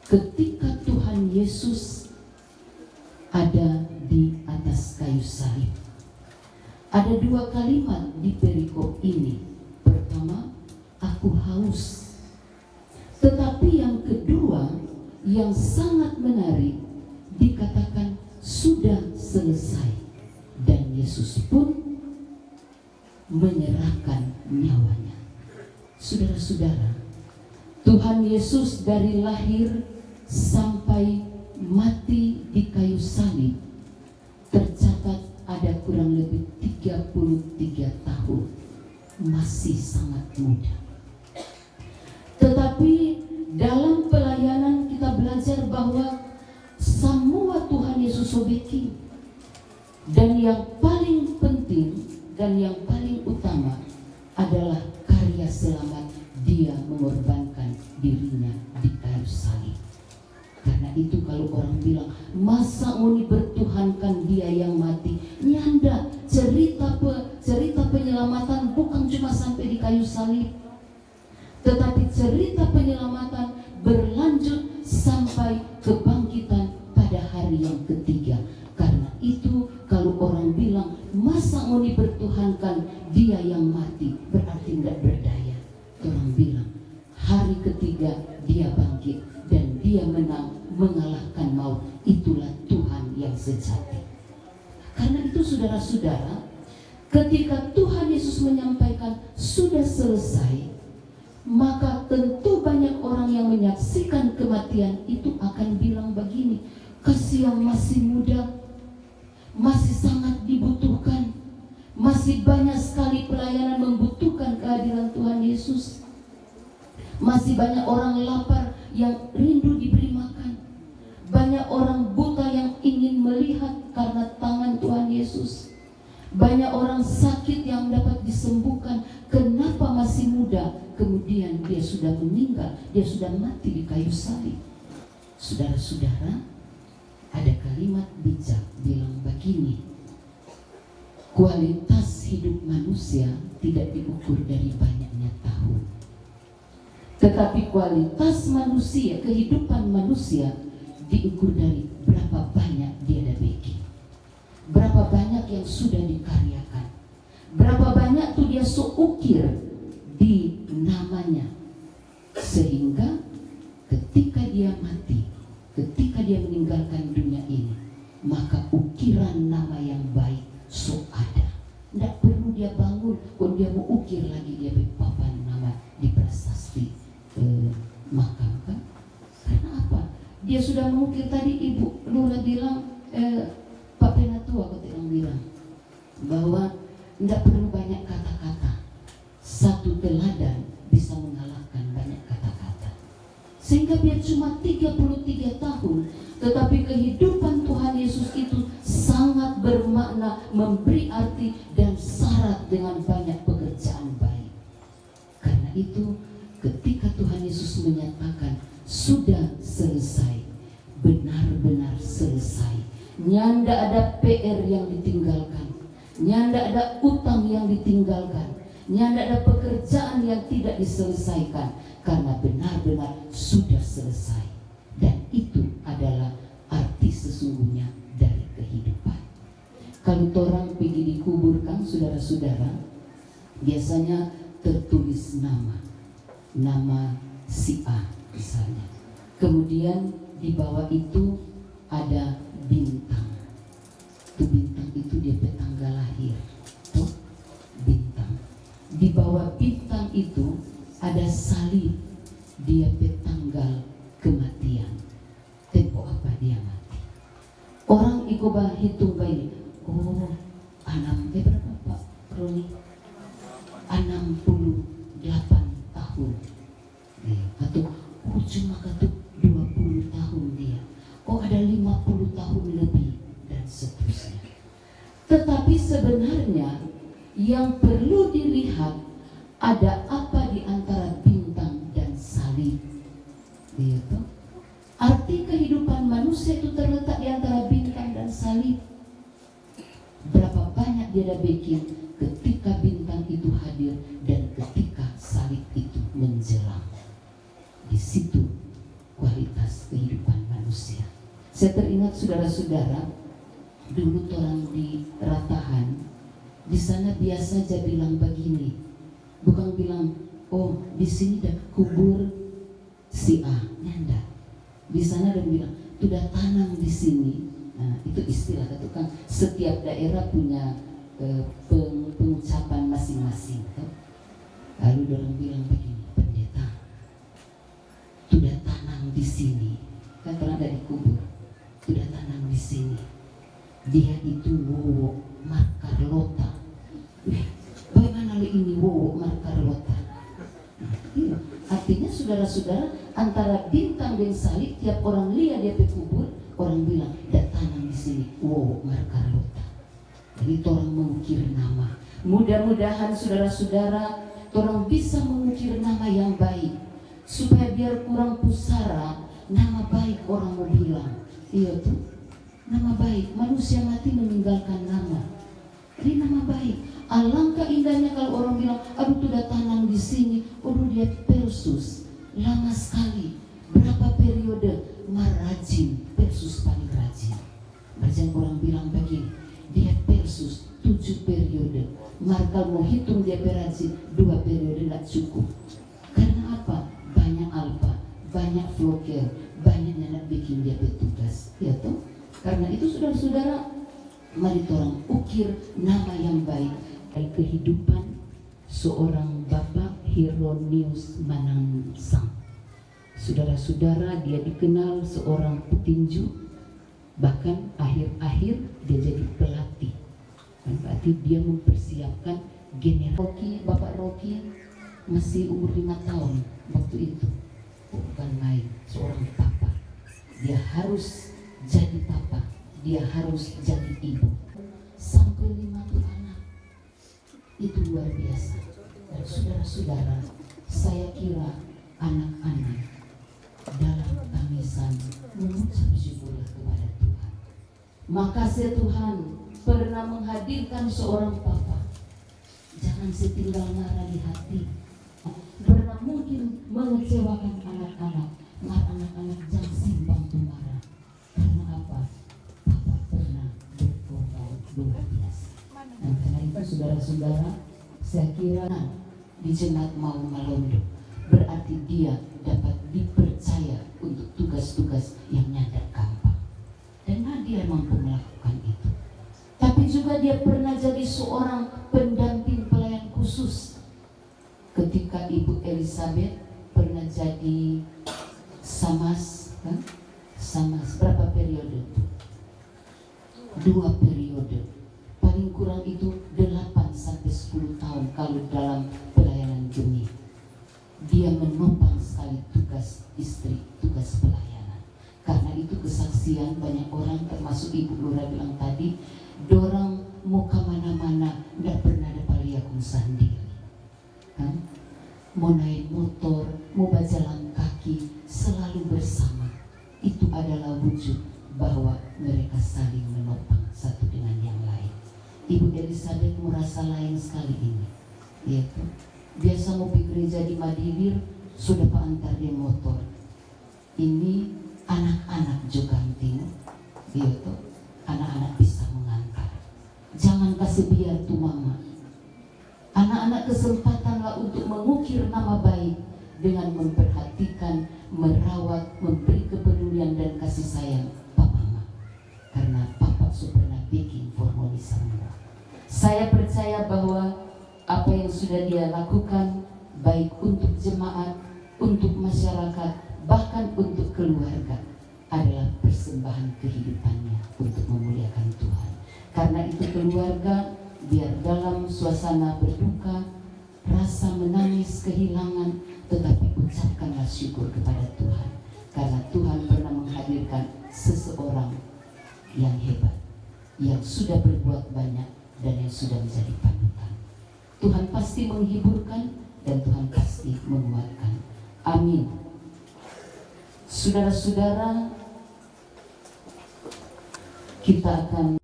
Ketika Tuhan Yesus ada di atas kayu salib, ada dua kalimat di perikop ini. Pertama, aku haus. Tetapi yang kedua yang sangat menarik, dikatakan sudah selesai. Dan Yesus pun menyerahkan nyawanya. Saudara-saudara, Tuhan Yesus dari lahir sampai mati di kayu salib tercatat ada kurang lebih 33 tahun. Masih sangat muda. Tetapi dalam pelayanan kita belajar bahwa semua Tuhan Yesus obeki. Dan yang paling penting dan yang paling utama adalah karya selamat dia mengorbankan dirinya di kayu salib. Karena itu kalau orang bilang masa mau dipertuhankan dia yang mati, nyanda cerita penyelamatan bukan cuma sampai di kayu salib, tetapi cerita penyelamatan berlanjut sampai kebangkitan pada hari yang ketiga. Karena itu kalau orang bilang masa mau dipertuhankan dia yang mati, berarti tidak berdaya. Orang bilang hari ketiga dia bangkit dan dia menang, mengalahkan maut. Itulah Tuhan yang sejati. Karena itu saudara-saudara, ketika Tuhan Yesus menyampaikan sudah selesai, maka tentu banyak orang yang menyaksikan kematian itu akan bilang begini, kasihan masih muda, masih sangat dibutuhkan, masih banyak sekali pelayanan membutuhkan kehadiran Tuhan Yesus. Masih banyak orang lapar yang rindu diberi makan. Banyak orang buta yang ingin melihat karena tangan Tuhan Yesus. Banyak orang sakit yang dapat disembuhkan. Kenapa masih muda? Kemudian dia sudah meninggal, dia sudah mati di kayu salib. Saudara-saudara, ada kalimat bijak bilang begini, kualitas hidup manusia tidak diukur dari banyaknya tahun, tetapi kualitas manusia, kehidupan manusia diukur dari berapa banyak dia ada bikin, berapa banyak yang sudah dikaryakan, berapa banyak tuh dia seukir di namanya, sehingga ketika dia mati, ketika dia meninggalkan dunia ini, maka ukiran nama yang baik so ada. Tidak perlu dia bangun, kalau dia mau ukir lagi dia papan nama di prasasti makam kan? Karena apa? Dia sudah mengukir tadi. Ibu Lula bilang, Pak Penatua ketika bilang bahwa tidak perlu banyak kata-kata, satu teladan bisa mengalahkan banyak kata-kata. Sehingga biar cuma 33 tahun, tetapi kehidupan Tuhan Yesus itu sangat bermakna, memberi arti dan syarat dengan banyak pekerjaan baik. Karena itu ketika Tuhan Yesus menyatakan sudah selesai, benar-benar selesai, nyanda ada PR yang ditinggalkan, nyanda ada utang yang ditinggalkan, nyanda ada pekerjaan yang tidak diselesaikan, karena benar-benar sudah selesai. Dan itu adalah arti sesungguhnya dari kehidupan. Kalau orang pergi dikubur kan, saudara-saudara, biasanya tertulis nama si A misalnya. Kemudian di bawah itu ada bintang. Itu bintang itu dia tanggal lahir. Tuh, bintang. Di bawah bintang itu ada salib, dia tanggal kematian. Tempo apa dia mati. Orang ikoba hitung baik. Oh, berapa Pak Roni? 68 tahun. Atau cuma 20 tahun dia. Ada 50 tahun lebih dan seterusnya. Tetapi sebenarnya yang perlu dilihat ada apa di antara bintang dan salib. Gitu. Arti kehidupan manusia itu terletak di antara bintang dan salib. Berapa banyak dia ada bikin ketika bintang itu hadir dan ketika salib itu menjelang. Di situ kualitas kehidupan manusia. Saya teringat saudara-saudara, dulu orang di Ratahan, di sana biasa aja bilang begini, bukan bilang, oh di sini ada kubur si A, nyanda. Di sana dan bilang, sudah tanam di sini. Nah, itu istilah itu kan setiap daerah punya pengucapan masing-masing. Lalu orang bilang begini, pendeta, sudah tanam di sini. Kan pernah ada di kubur, sudah tanam di sini. Dia itu Wowo Markarlota. Bagaimana ini Wowo Markarlota? Nah, artinya saudara-saudara, antara bintang dan salib, tiap orang lihat dia kubur, orang bilang, dak tanam di sini Wowo Markarlota. Jadi orang mengukir nama. Mudah-mudahan saudara-saudara, orang bisa mengukir nama yang baik, supaya biar kurang pusara, nama baik orang mau bilang. Iya tuh, nama baik. Manusia mati meninggalkan nama. Ini nama baik. Alangkah indahnya kalau orang bilang, aduh sudah tanam di sini, aduh dia Persus, lama sekali. Berapa periode? Marajin, Persus paling rajin. Macam orang bilang begini, dia Persus 7 periode. Markal mau hitung dia perajin 2 periode tidak cukup. Karena apa? Banyak alfa, banyak vlogger, banyak yang nak bikin dia petugas. Ya toh? Karena itu saudara-saudara, mari orang ukir nama yang baik dari kehidupan seorang Bapak Hieronius Manansang. Saudara-saudara, dia dikenal seorang petinju, bahkan akhir-akhir dia jadi pelatih. Berarti dia mempersiapkan general. Bapak Rocky masih umur 5 tahun waktu itu. Bukan main, seorang papa. Dia harus jadi papa, dia harus jadi ibu. Sampai 50 anak. Itu luar biasa. Dan saudara-saudara, saya kira anak-anak dalam tangisan mengucap syukurlah kepada Tuhan. Makasih Tuhan pernah menghadirkan seorang papa. Jangan setinggal marah di hati. Pernah mungkin mengecewakan anak-anak. Anak-anak jangan simpang pemarah. Karena apa? Papa pernah berkorban luar biasa. Dan karena itu saudara-saudara, saya kira di Jemaat Maung Malondo berarti dia dapat dipercaya untuk tugas-tugas yang nyadar gampang. Dan dia mampu melakukan itu. Tapi juga dia pernah jadi seorang pendamping pelayan khusus. Ketika Ibu Elizabeth pernah jadi Samas, kan? Samas berapa periode? 2 periode. Paling kurang itu 8 sampai 10 tahun kalau dalam pelayanan geni. Dia menopang sekali tugas istri, tugas pelayanan. Karena itu kesaksian banyak orang, termasuk Ibu Lura bilang tadi, dorang muka mana-mana tidak pernah ada paliakun sendiri. Kan? Mau naik motor, mau berjalan kaki, selalu bersama. Itu adalah wujud bahwa mereka saling menopang satu dengan yang lain. Ibu Elizabeth merasa lain sekali ini, yaitu biasa mau pergi gereja di Madiwir, sudah Pak antar dia motor. Ini anak-anak juga penting, yaitu anak-anak bisa mengantar. Jangan kasih biar tuh mama. Anak-anak kesempatanlah untuk mengukir nama baik dengan memperhatikan, merawat, memberi kepedulian dan kasih sayang Pak Mama. Karena Papa sudah pernah bikin formulir semua. Saya percaya bahwa apa yang sudah dia lakukan baik untuk jemaat, untuk masyarakat, bahkan untuk keluarga adalah persembahan kehidupannya untuk memuliakan Tuhan. Karena itu keluarga biar dalam suasana berduka, rasa menangis, kehilangan, tetapi ucapkanlah syukur kepada Tuhan. Karena Tuhan pernah menghadirkan seseorang yang hebat, yang sudah berbuat banyak dan yang sudah menjadi panutan. Tuhan pasti menghiburkan dan Tuhan pasti menguatkan. Amin. Saudara-saudara, kita akan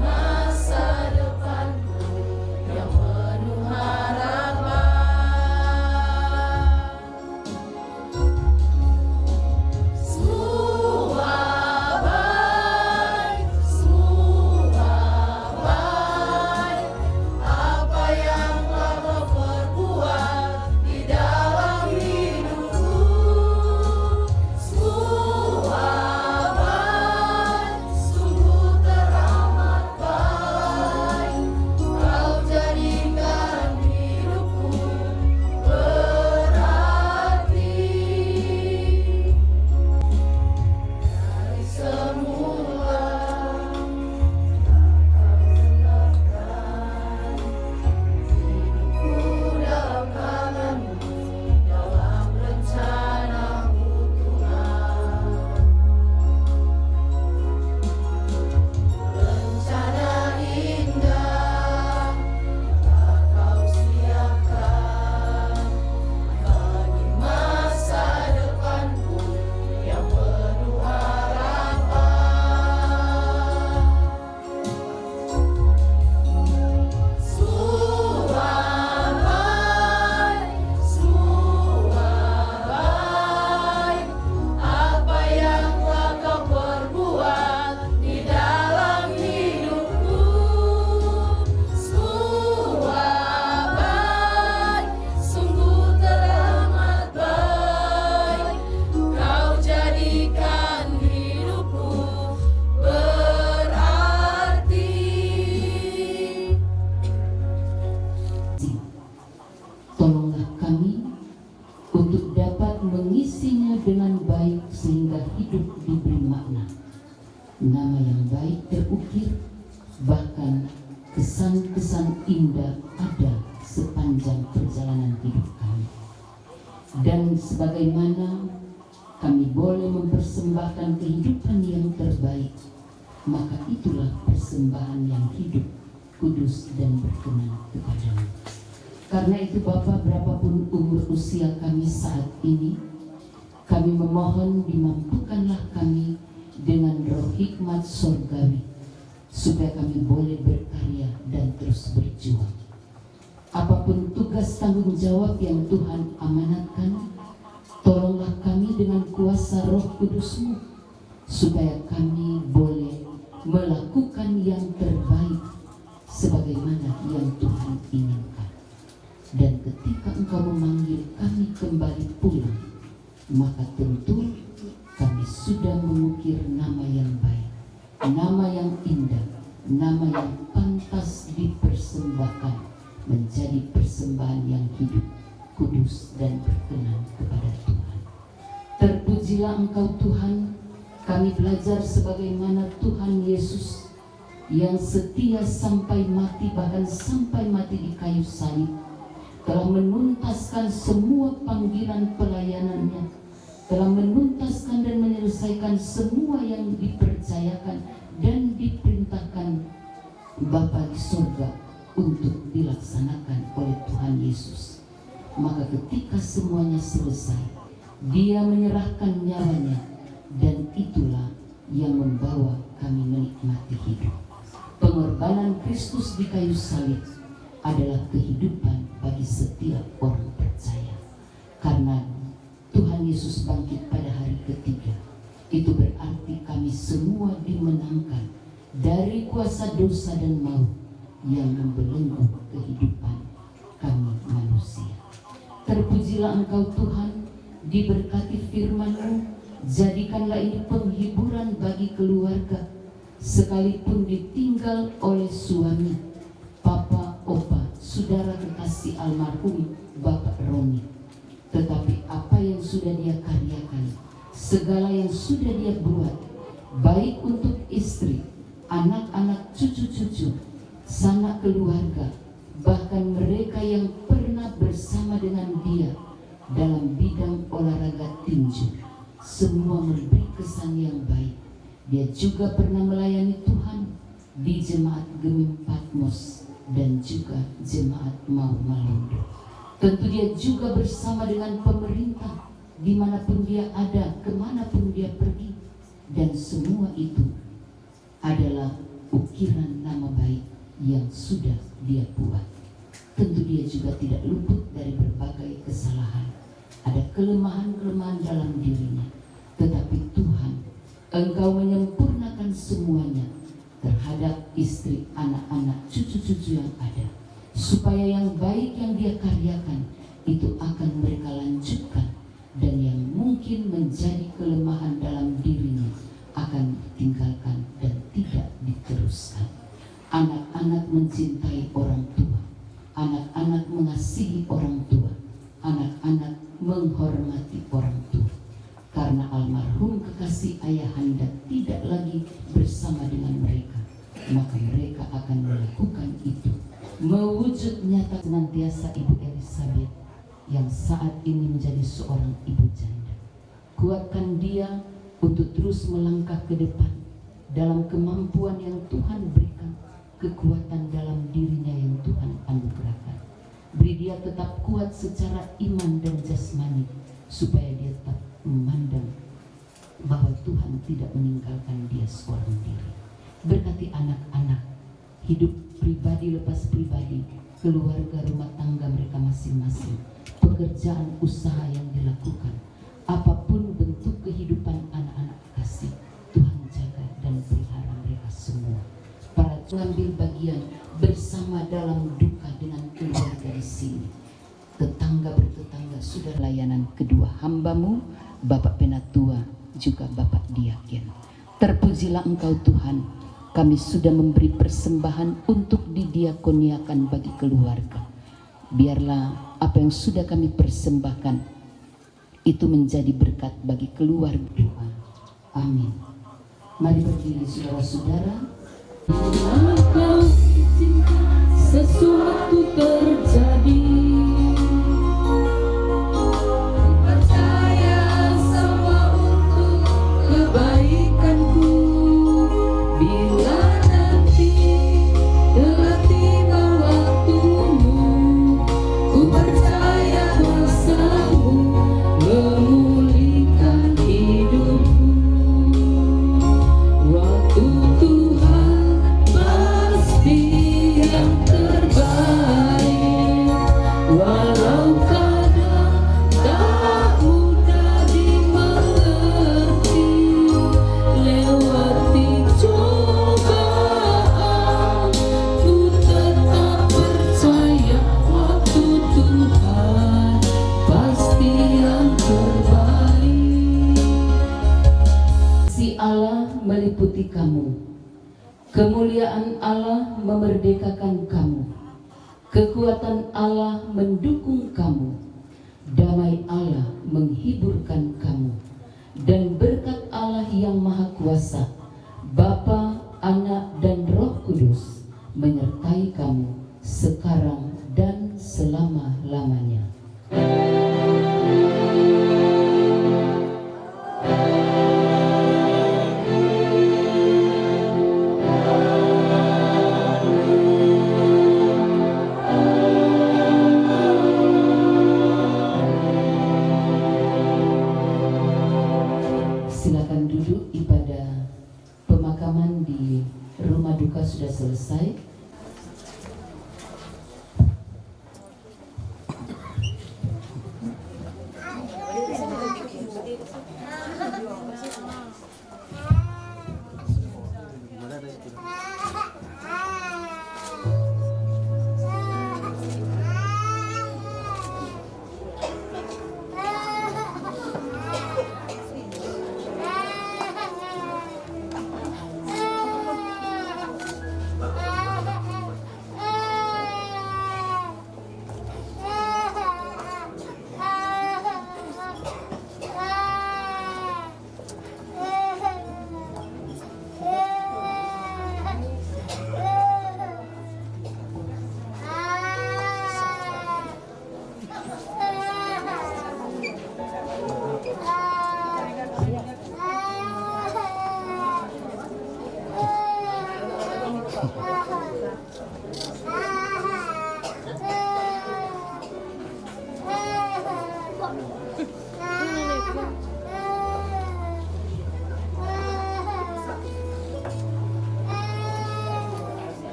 Masa sepanjang perjalanan hidup kami. Dan sebagaimana kami boleh mempersembahkan kehidupan yang terbaik, maka itulah persembahan yang hidup, kudus, dan berkenan kepadamu. Karena itu Bapa, berapapun umur usia kami saat ini, kami memohon dimampukanlah kami dengan roh hikmat surgawi, supaya kami boleh berkarya dan terus berjuang. Apapun tugas tanggung jawab yang Tuhan amanatkan, tolonglah kami dengan kuasa Roh Kudus-Mu, supaya kami boleh melakukan yang terbaik sebagaimana yang Tuhan inginkan. Dan ketika Engkau memanggil kami kembali pulang, maka tentu kami sudah mengukir nama yang baik, nama yang indah, nama yang pantas dipersembahkan menjadi persembahan yang hidup, kudus, dan berkenan kepada Tuhan. Terpujilah Engkau Tuhan. Kami belajar sebagaimana Tuhan Yesus yang setia sampai mati, bahkan sampai mati di kayu salib, telah menuntaskan semua panggilan pelayanannya, telah menuntaskan dan menyelesaikan semua yang dipercayakan dan diperintahkan Bapa di surga untuk dilaksanakan oleh Tuhan Yesus. Maka ketika semuanya selesai, Dia menyerahkan nyawanya, dan itulah yang membawa kami menikmati hidup. Pengorbanan Kristus di kayu salib adalah kehidupan bagi setiap orang percaya. Karena Tuhan Yesus bangkit pada hari ketiga, itu berarti kami semua dimenangkan dari kuasa dosa dan maut yang membelenggu kehidupan kami manusia. Terpujilah Engkau Tuhan, diberkati firman-Mu, jadikanlah ini penghiburan bagi keluarga, sekalipun ditinggal oleh suami, papa, opa, saudara kekasih almarhum Bapak Roni. Tetapi apa yang sudah dia karyakan, segala yang sudah dia buat, baik untuk istri, anak-anak, cucu-cucu, sanak keluarga, bahkan mereka yang pernah bersama dengan dia dalam bidang olahraga tinju, semua memberi kesan yang baik. Dia juga pernah melayani Tuhan di Jemaat Gemim Patmos dan juga Jemaat Mau Malondo. Tentu dia juga bersama dengan pemerintah dimanapun dia ada, kemanapun dia pergi. Dan semua itu adalah ukiran nama baik yang sudah dia buat. Tentu dia juga tidak luput dari berbagai kesalahan. Ada kelemahan-kelemahan dalam dirinya. Tetapi Tuhan, Engkau menyempurnakan semuanya terhadap istri, anak-anak, cucu-cucu yang ada, supaya yang baik yang dia karyakan itu akan mereka lanjutkan, dan yang mungkin menjadi kelemahan dalam dirinya akan ditinggalkan dan tidak diteruskan. Anak-anak mencintai orang tua, anak-anak mengasihi orang tua, anak-anak menghormati orang tua. Karena almarhum kekasih ayahanda tidak lagi bersama dengan mereka, maka mereka akan melakukan itu. Mewujud nyata senantiasa Ibu Elizabeth yang saat ini menjadi seorang ibu janda. Kuatkan dia untuk terus melangkah ke depan dalam kemampuan yang Tuhan berikan, kekuatan dalam dirinya yang Tuhan anugerahkan. Beri dia tetap kuat secara iman dan jasmani, supaya dia tetap memandang bahwa Tuhan tidak meninggalkan dia seorang diri. Berkati anak-anak, hidup pribadi lepas pribadi, keluarga, rumah tangga mereka masing-masing, pekerjaan, usaha yang dilakukan, apapun bentuk kehidupan anak-anak kasih, Tuhan jaga dan pelihara mereka semua. Para pengambil bagian bersama dalam duka dengan keluarga di sini, tetangga bertetangga, sudah layanan kedua hamba-Mu, Bapak Penatua juga Bapak Diaken. Terpujilah Engkau Tuhan, kami sudah memberi persembahan untuk didiakoniakan bagi keluarga. Biarlah apa yang sudah kami persembahkan itu menjadi berkat bagi keluarga Tuhan. Amin. Mari berdiri saudara-saudara. Sesuatu terjadi. Kemuliaan Allah memerdekakan kamu, kekuatan Allah mendukung kamu, damai Allah menghiburkan kamu, dan berkat Allah yang Maha Kuasa, Bapa, Anak, dan Roh Kudus menyertai kamu sekarang dan selama-lamanya. Silakan duduk. Ibadah pemakaman di rumah duka sudah selesai.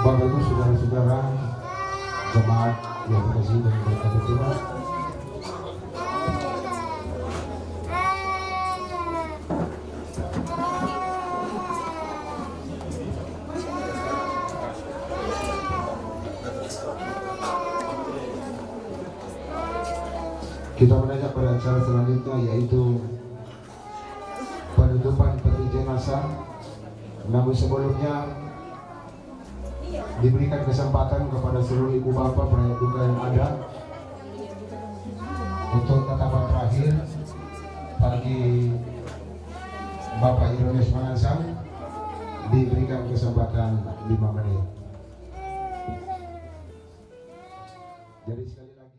Bapak Ibu, saudara-saudara, jemaat yang dikasihi dan diberkati Tuhan, kita menanjak pada acara selanjutnya, yaitu penutupan peti jenazah. Namun sebelumnya diberikan kesempatan kepada seluruh ibu bapak perayaan duka yang ada untuk tatapan terakhir bagi Bapak Ironis Mangansang. Diberikan kesempatan 5 menit. Jadi sekali lagi,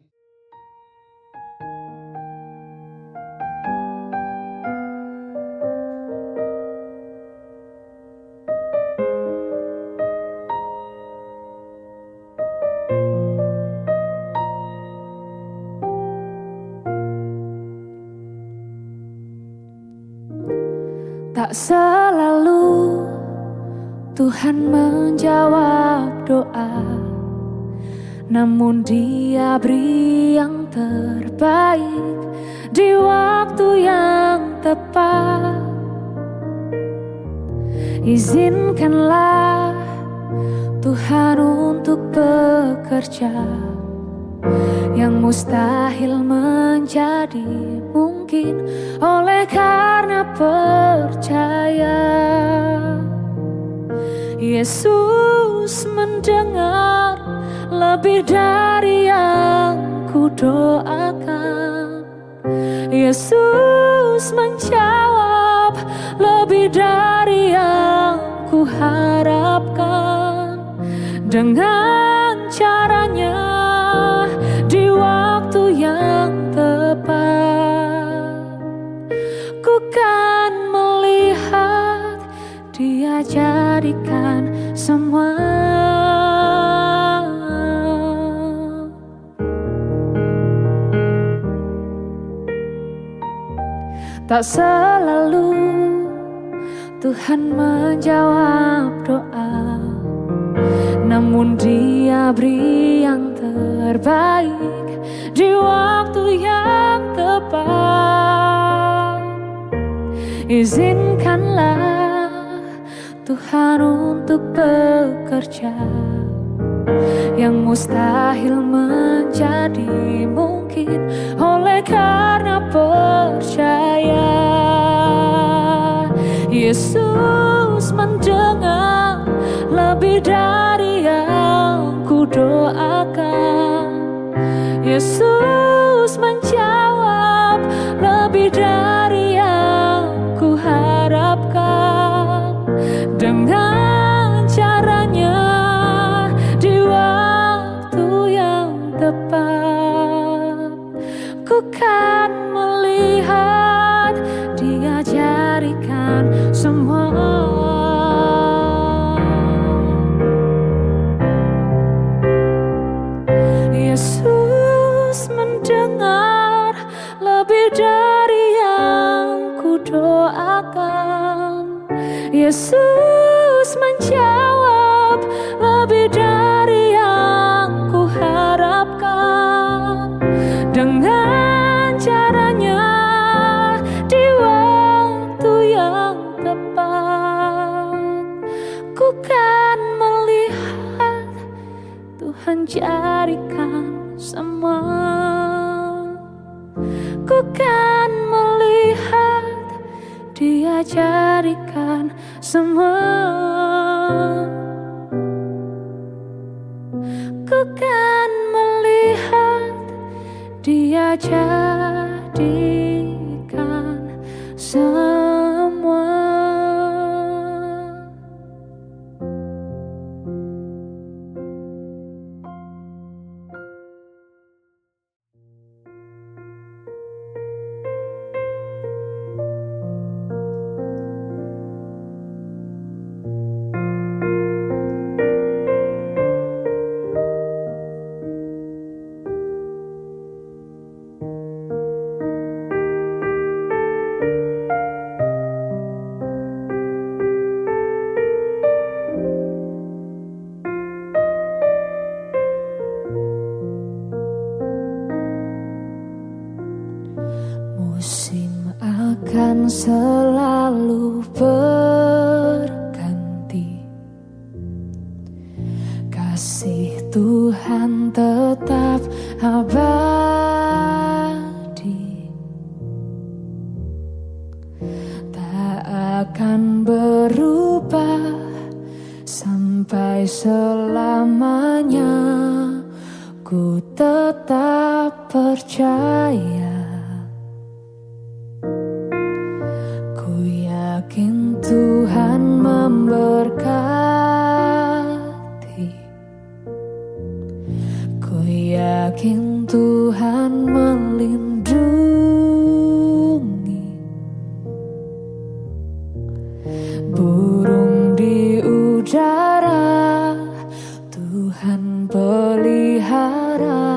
tak selalu Tuhan menjawab doa, namun Dia beri yang terbaik di waktu yang tepat. Izinkanlah Tuhan untuk bekerja, yang mustahil menjadi mungkin oleh karena percaya. Yesus mendengar lebih dari yang ku doakan. Yesus menjawab lebih dari yang ku harapkan. Dengan caranya di waktu yang tepat, ku kan melihat Dia jadikan semua. Tak selalu Tuhan menjawab doa, namun Dia beri yang terbaik di waktu yang tepat. Izinkanlah Tuhan untuk bekerja, yang mustahil menjadi mungkin oleh karena percaya. Yesus mendengar lebih dari yang ku doakan. Yesus menjawab lebih dari yang ku harapkan. Dengan caranya di waktu yang tepat, ku kan melihat Dia jadikan semua. Yesus mendengar lebih dari yang ku doakan. Yesus menjawab lebih dari yang ku harapkan. Dengan caranya di waktu yang tepat, ku kan melihat Tuhan jadikan semua. Ku kan melihat Dia jadikan semua. Ku kan melihat Dia jadikan semua. Musim akan selalu berganti, kasih Tuhan tetap abadi, tak akan berubah sampai selamanya. Ku tetap percaya, yakin Tuhan memberkati, ku yakin Tuhan melindungi. Burung di udara Tuhan pelihara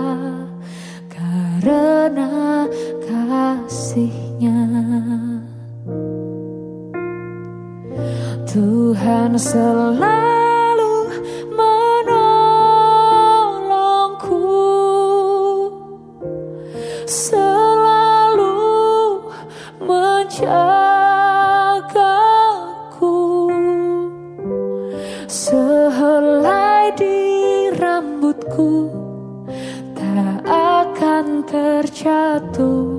karena kasih-Nya. Tuhan selalu menolongku, selalu menjagaku. Sehelai di rambutku tak akan terjatuh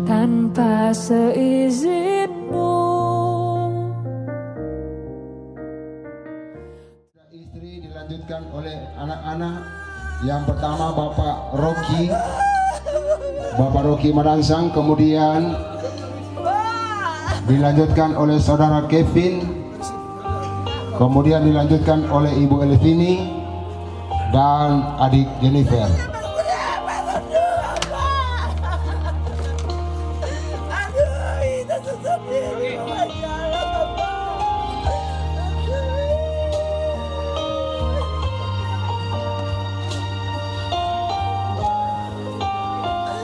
tanpa seizin-Mu. Dilanjutkan oleh anak-anak. Yang pertama Bapak Rocky merangsang, kemudian dilanjutkan oleh Saudara Kevin, kemudian dilanjutkan oleh Ibu Elvini dan adik Jennifer.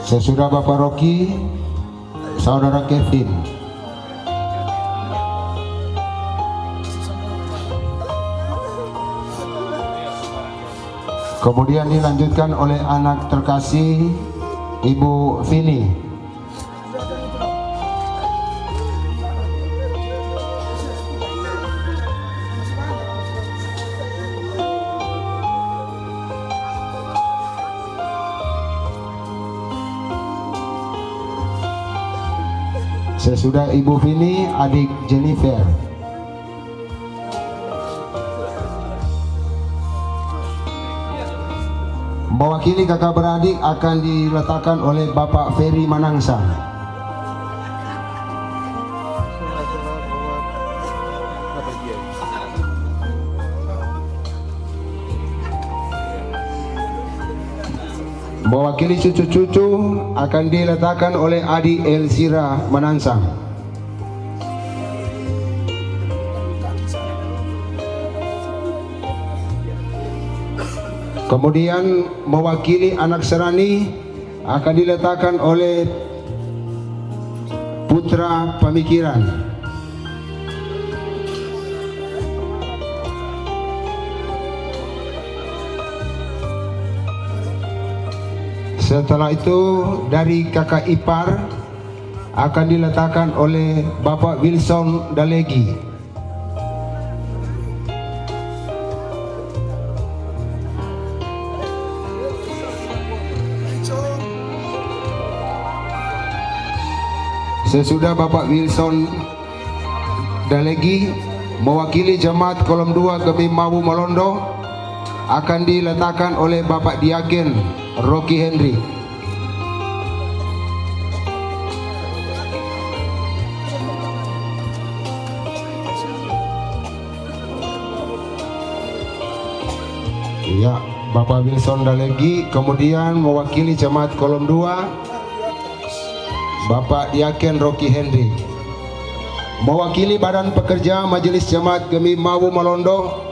Sesudah Bapak Rocky, Saudara Kevin. Kemudian dilanjutkan oleh anak terkasih Ibu Vini. Sesudah Ibu Vini, adik Jennifer. Mewakili kakak beradik akan diletakkan oleh Bapak Ferry Manangsang. Mewakili cucu-cucu akan diletakkan oleh adik Elzira Manansang. Kemudian mewakili anak serani akan diletakkan oleh putra pemikiran. Setelah itu dari kakak ipar akan diletakkan oleh Bapak Wilson Dalegi. Sesudah Bapak Wilson Dalegi mewakili jemaat kolom 2 Gemim Mawu Malondo akan diletakkan oleh Bapak Diaken Rocky Henry. Ya, Bapak Wilson Dalegi. Kemudian mewakili jemaat kolom 2 Bapak Diaken Rocky Henry. Mewakili Badan Pekerja Majelis Jemaat Gemim Mawu Malondo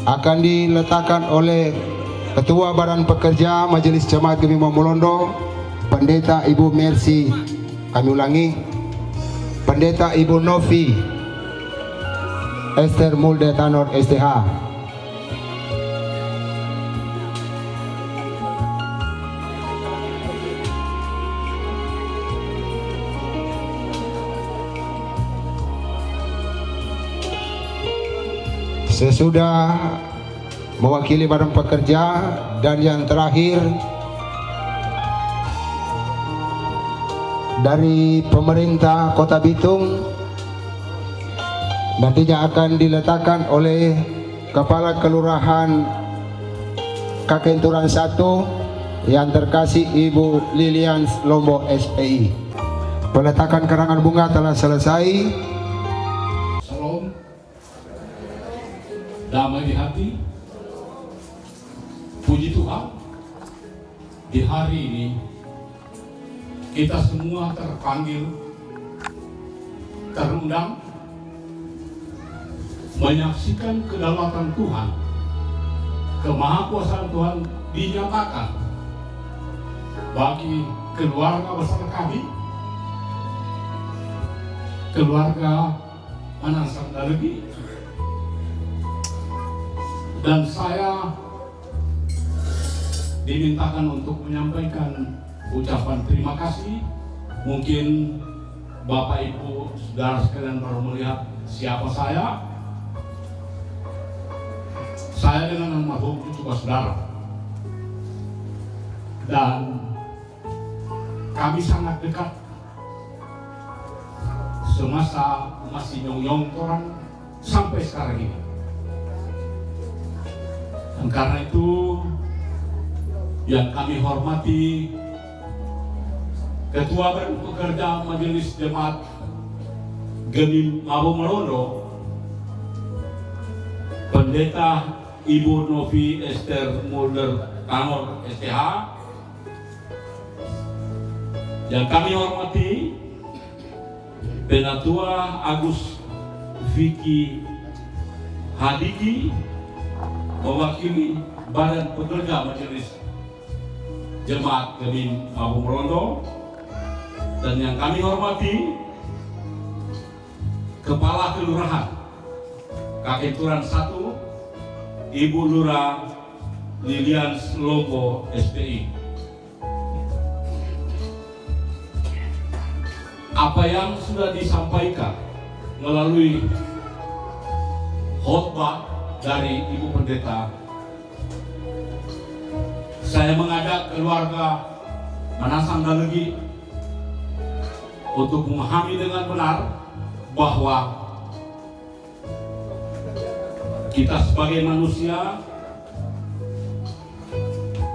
akan diletakkan oleh Ketua Badan Pekerja Majelis Jemaat Gemim Mawu Malondo, Pendeta Ibu Mercy. Kami ulangi, Pendeta Ibu Novi Esther Mulde Tanor STH. Sesudah mewakili Badan Pekerja dan yang terakhir dari pemerintah Kota Bitung nantinya akan diletakkan oleh Kepala Kelurahan Kakenturan 1 yang terkasih Ibu Lilian Lombok SPI. Peletakan karangan bunga telah selesai. Damai di hati, puji Tuhan, di hari ini kita semua terpanggil, terundang menyaksikan kedaulatan Tuhan, kemahakuasaan Tuhan dinyatakan bagi keluarga besar kami, keluarga Manansang Dalegi. Dan saya dimintakan untuk menyampaikan ucapan terima kasih. Mungkin Bapak Ibu saudara sekalian baru melihat siapa saya. Saya dengan almarhum cucu saudara. Dan kami sangat dekat. Semasa masih nyong-nyong orang sampai sekarang ini. Dan karena itu yang kami hormati Ketua Badan Pekerja Majelis Jemaat Gemim Mawu Malondo, Pendeta Ibu Novi Esther Mulder Tanor STH, yang kami hormati Penatua Agus Vicky Hadiki mewakili Badan Pekerja Majelis Jemaat Gemim Mawu Malondo, dan yang kami hormati Kepala Kelurahan Kakenturan 1, Ibu Lurah Lilian Slopo SPI. Apa yang sudah disampaikan melalui khotbah dari Ibu Pendeta, saya mengajak keluarga Manasang Dalegi untuk memahami dengan benar bahwa kita sebagai manusia,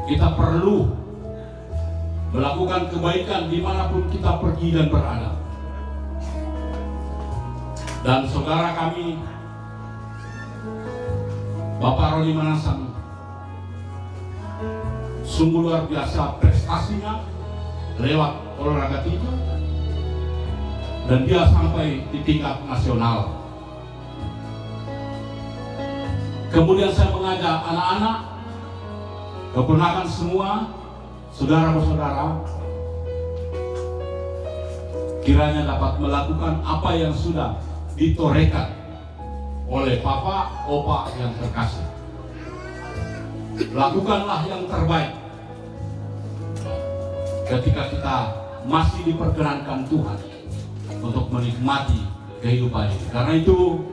kita perlu melakukan kebaikan dimanapun kita pergi dan berada. Dan saudara kami, Bapak Roni Manasang, sungguh luar biasa prestasinya lewat olahraga tinju, dan dia sampai di tingkat nasional. Kemudian saya mengajak anak-anak, keponakan semua, saudara-saudara, kiranya dapat melakukan apa yang sudah ditorekan oleh Papa, Opa yang terkasih. Lakukanlah yang terbaik ketika kita masih diperkenankan Tuhan untuk menikmati kehidupan ini. Karena itu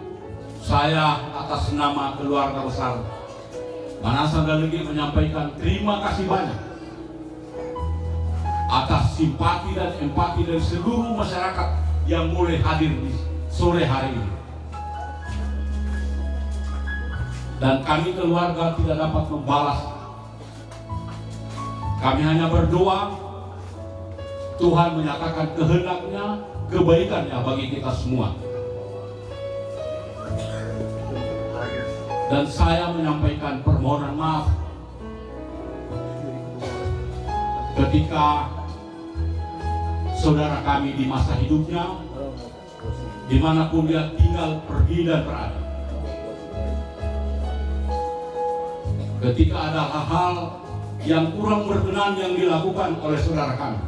saya atas nama keluarga besar Manasang Dalegi menyampaikan terima kasih banyak atas simpati dan empati dari seluruh masyarakat yang mulai hadir di sore hari ini. Dan kami keluarga tidak dapat membalas. Kami hanya berdoa Tuhan menyatakan kehendaknya, kebaikannya bagi kita semua. Dan saya menyampaikan permohonan maaf ketika saudara kami di masa hidupnya, dimanapun dia tinggal, pergi dan berada, ketika ada hal-hal yang kurang berkenan yang dilakukan oleh saudara kami,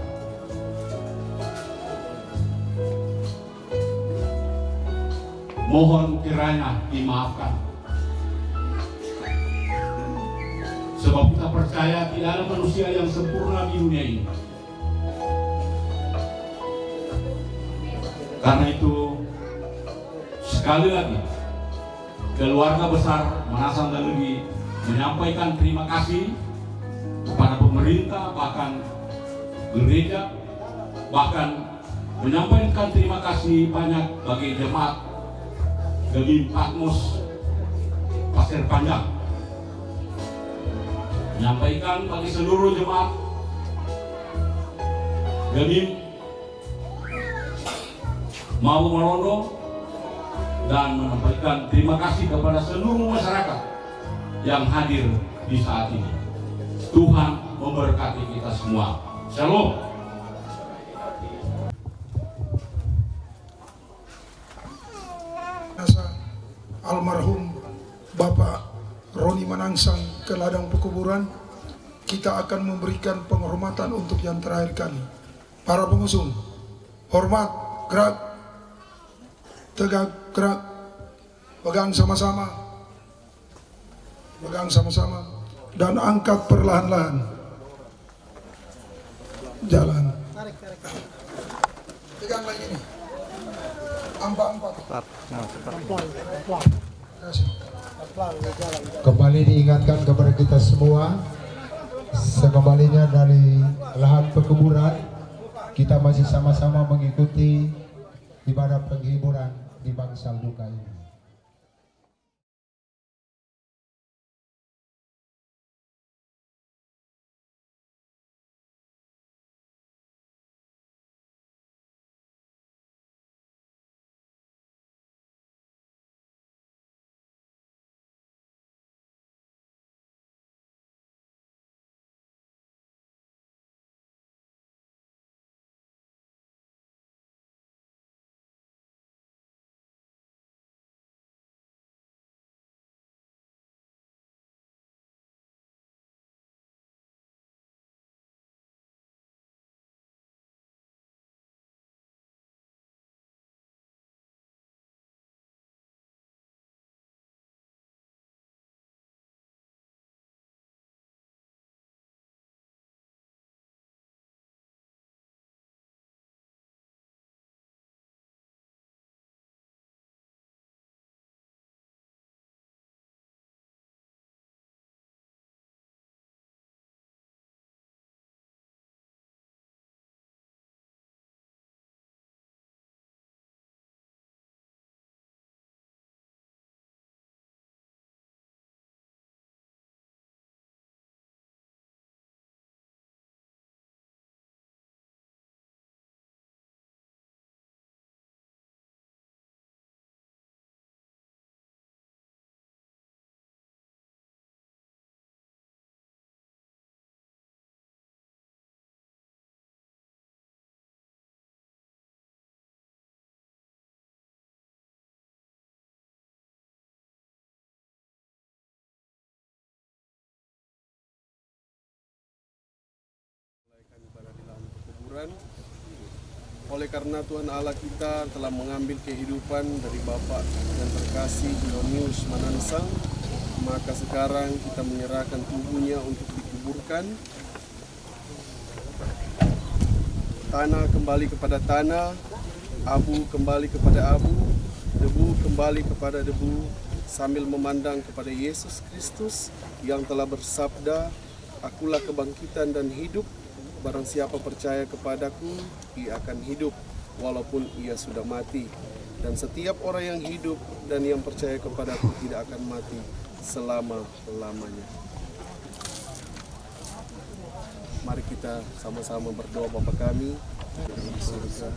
mohon kiranya dimaafkan. Sebab kita percaya tidak ada manusia yang sempurna di dunia ini. Karena itu, sekali lagi, keluarga besar Manasang Dalegi menyampaikan terima kasih kepada pemerintah, bahkan gereja, bahkan menyampaikan terima kasih banyak bagi jemaat Gebim Patmos Pasir Panjang, menyampaikan bagi seluruh jemaat Gebim Mawu Marondo, dan menyampaikan terima kasih kepada seluruh masyarakat yang hadir di saat ini. Tuhan memberkati kita semua. Shalom. Almarhum Bapak Roni Manangsang ke ladang pekuburan, kita akan memberikan penghormatan untuk yang terakhir kali. Para pengusung, hormat, gerak, tegak, gerak, pegang sama-sama, dan angkat perlahan-lahan. Jalan. Pegang lagi nih. Empat. Kembali diingatkan kepada kita semua, sekembalinya dari lahan pekuburan, kita masih sama-sama mengikuti ibadah penghiburan di bangsal duka ini. pekuburan. Oleh karena Tuhan Allah kita telah mengambil kehidupan dari Bapak yang terkasih Junius Manansang, maka sekarang kita menyerahkan tubuhnya untuk dikuburkan. Tanah kembali kepada tanah, abu kembali kepada abu, debu kembali kepada debu, sambil memandang kepada Yesus Kristus yang telah bersabda, "Akulah kebangkitan dan hidup. Barang siapa percaya kepadaku, ia akan hidup walaupun ia sudah mati. Dan setiap orang yang hidup dan yang percaya kepadaku tidak akan mati selama-lamanya." Mari kita sama-sama berdoa. Bapa kami yang di surga,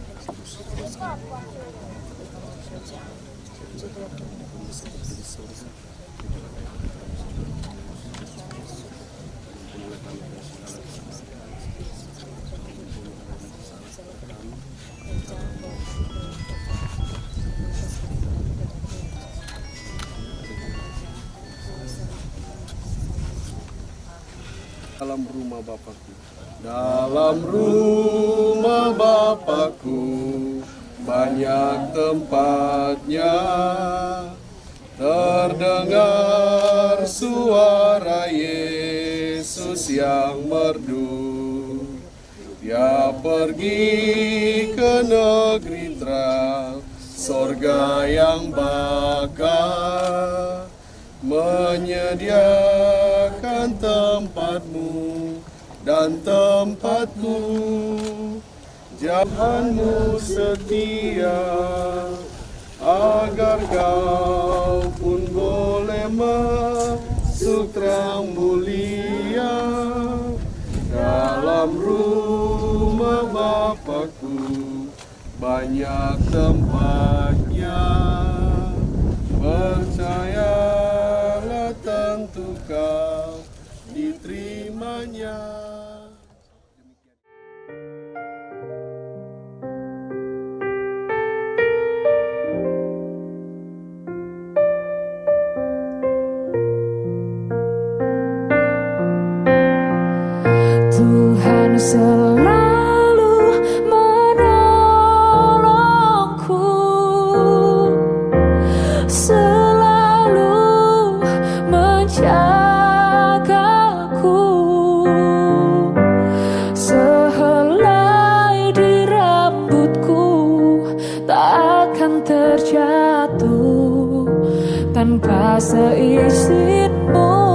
dalam rumah Bapakku. Dalam rumah Bapakku banyak tempatnya, terdengar suara Yesus yang merdu. Dia pergi ke negeri terang, sorga yang bakar, menyediakan tempatmu dan tempatku. Tuhanmu setia, agar kau pun boleh masuk terang mulia. Dalam rumah Bapakku banyak tempatnya, percayalah tentu kau diterimanya. Tuhan selalu menolongku, selalu menjagaku. Sehelai di rambutku tak akan terjatuh tanpa seizinmu.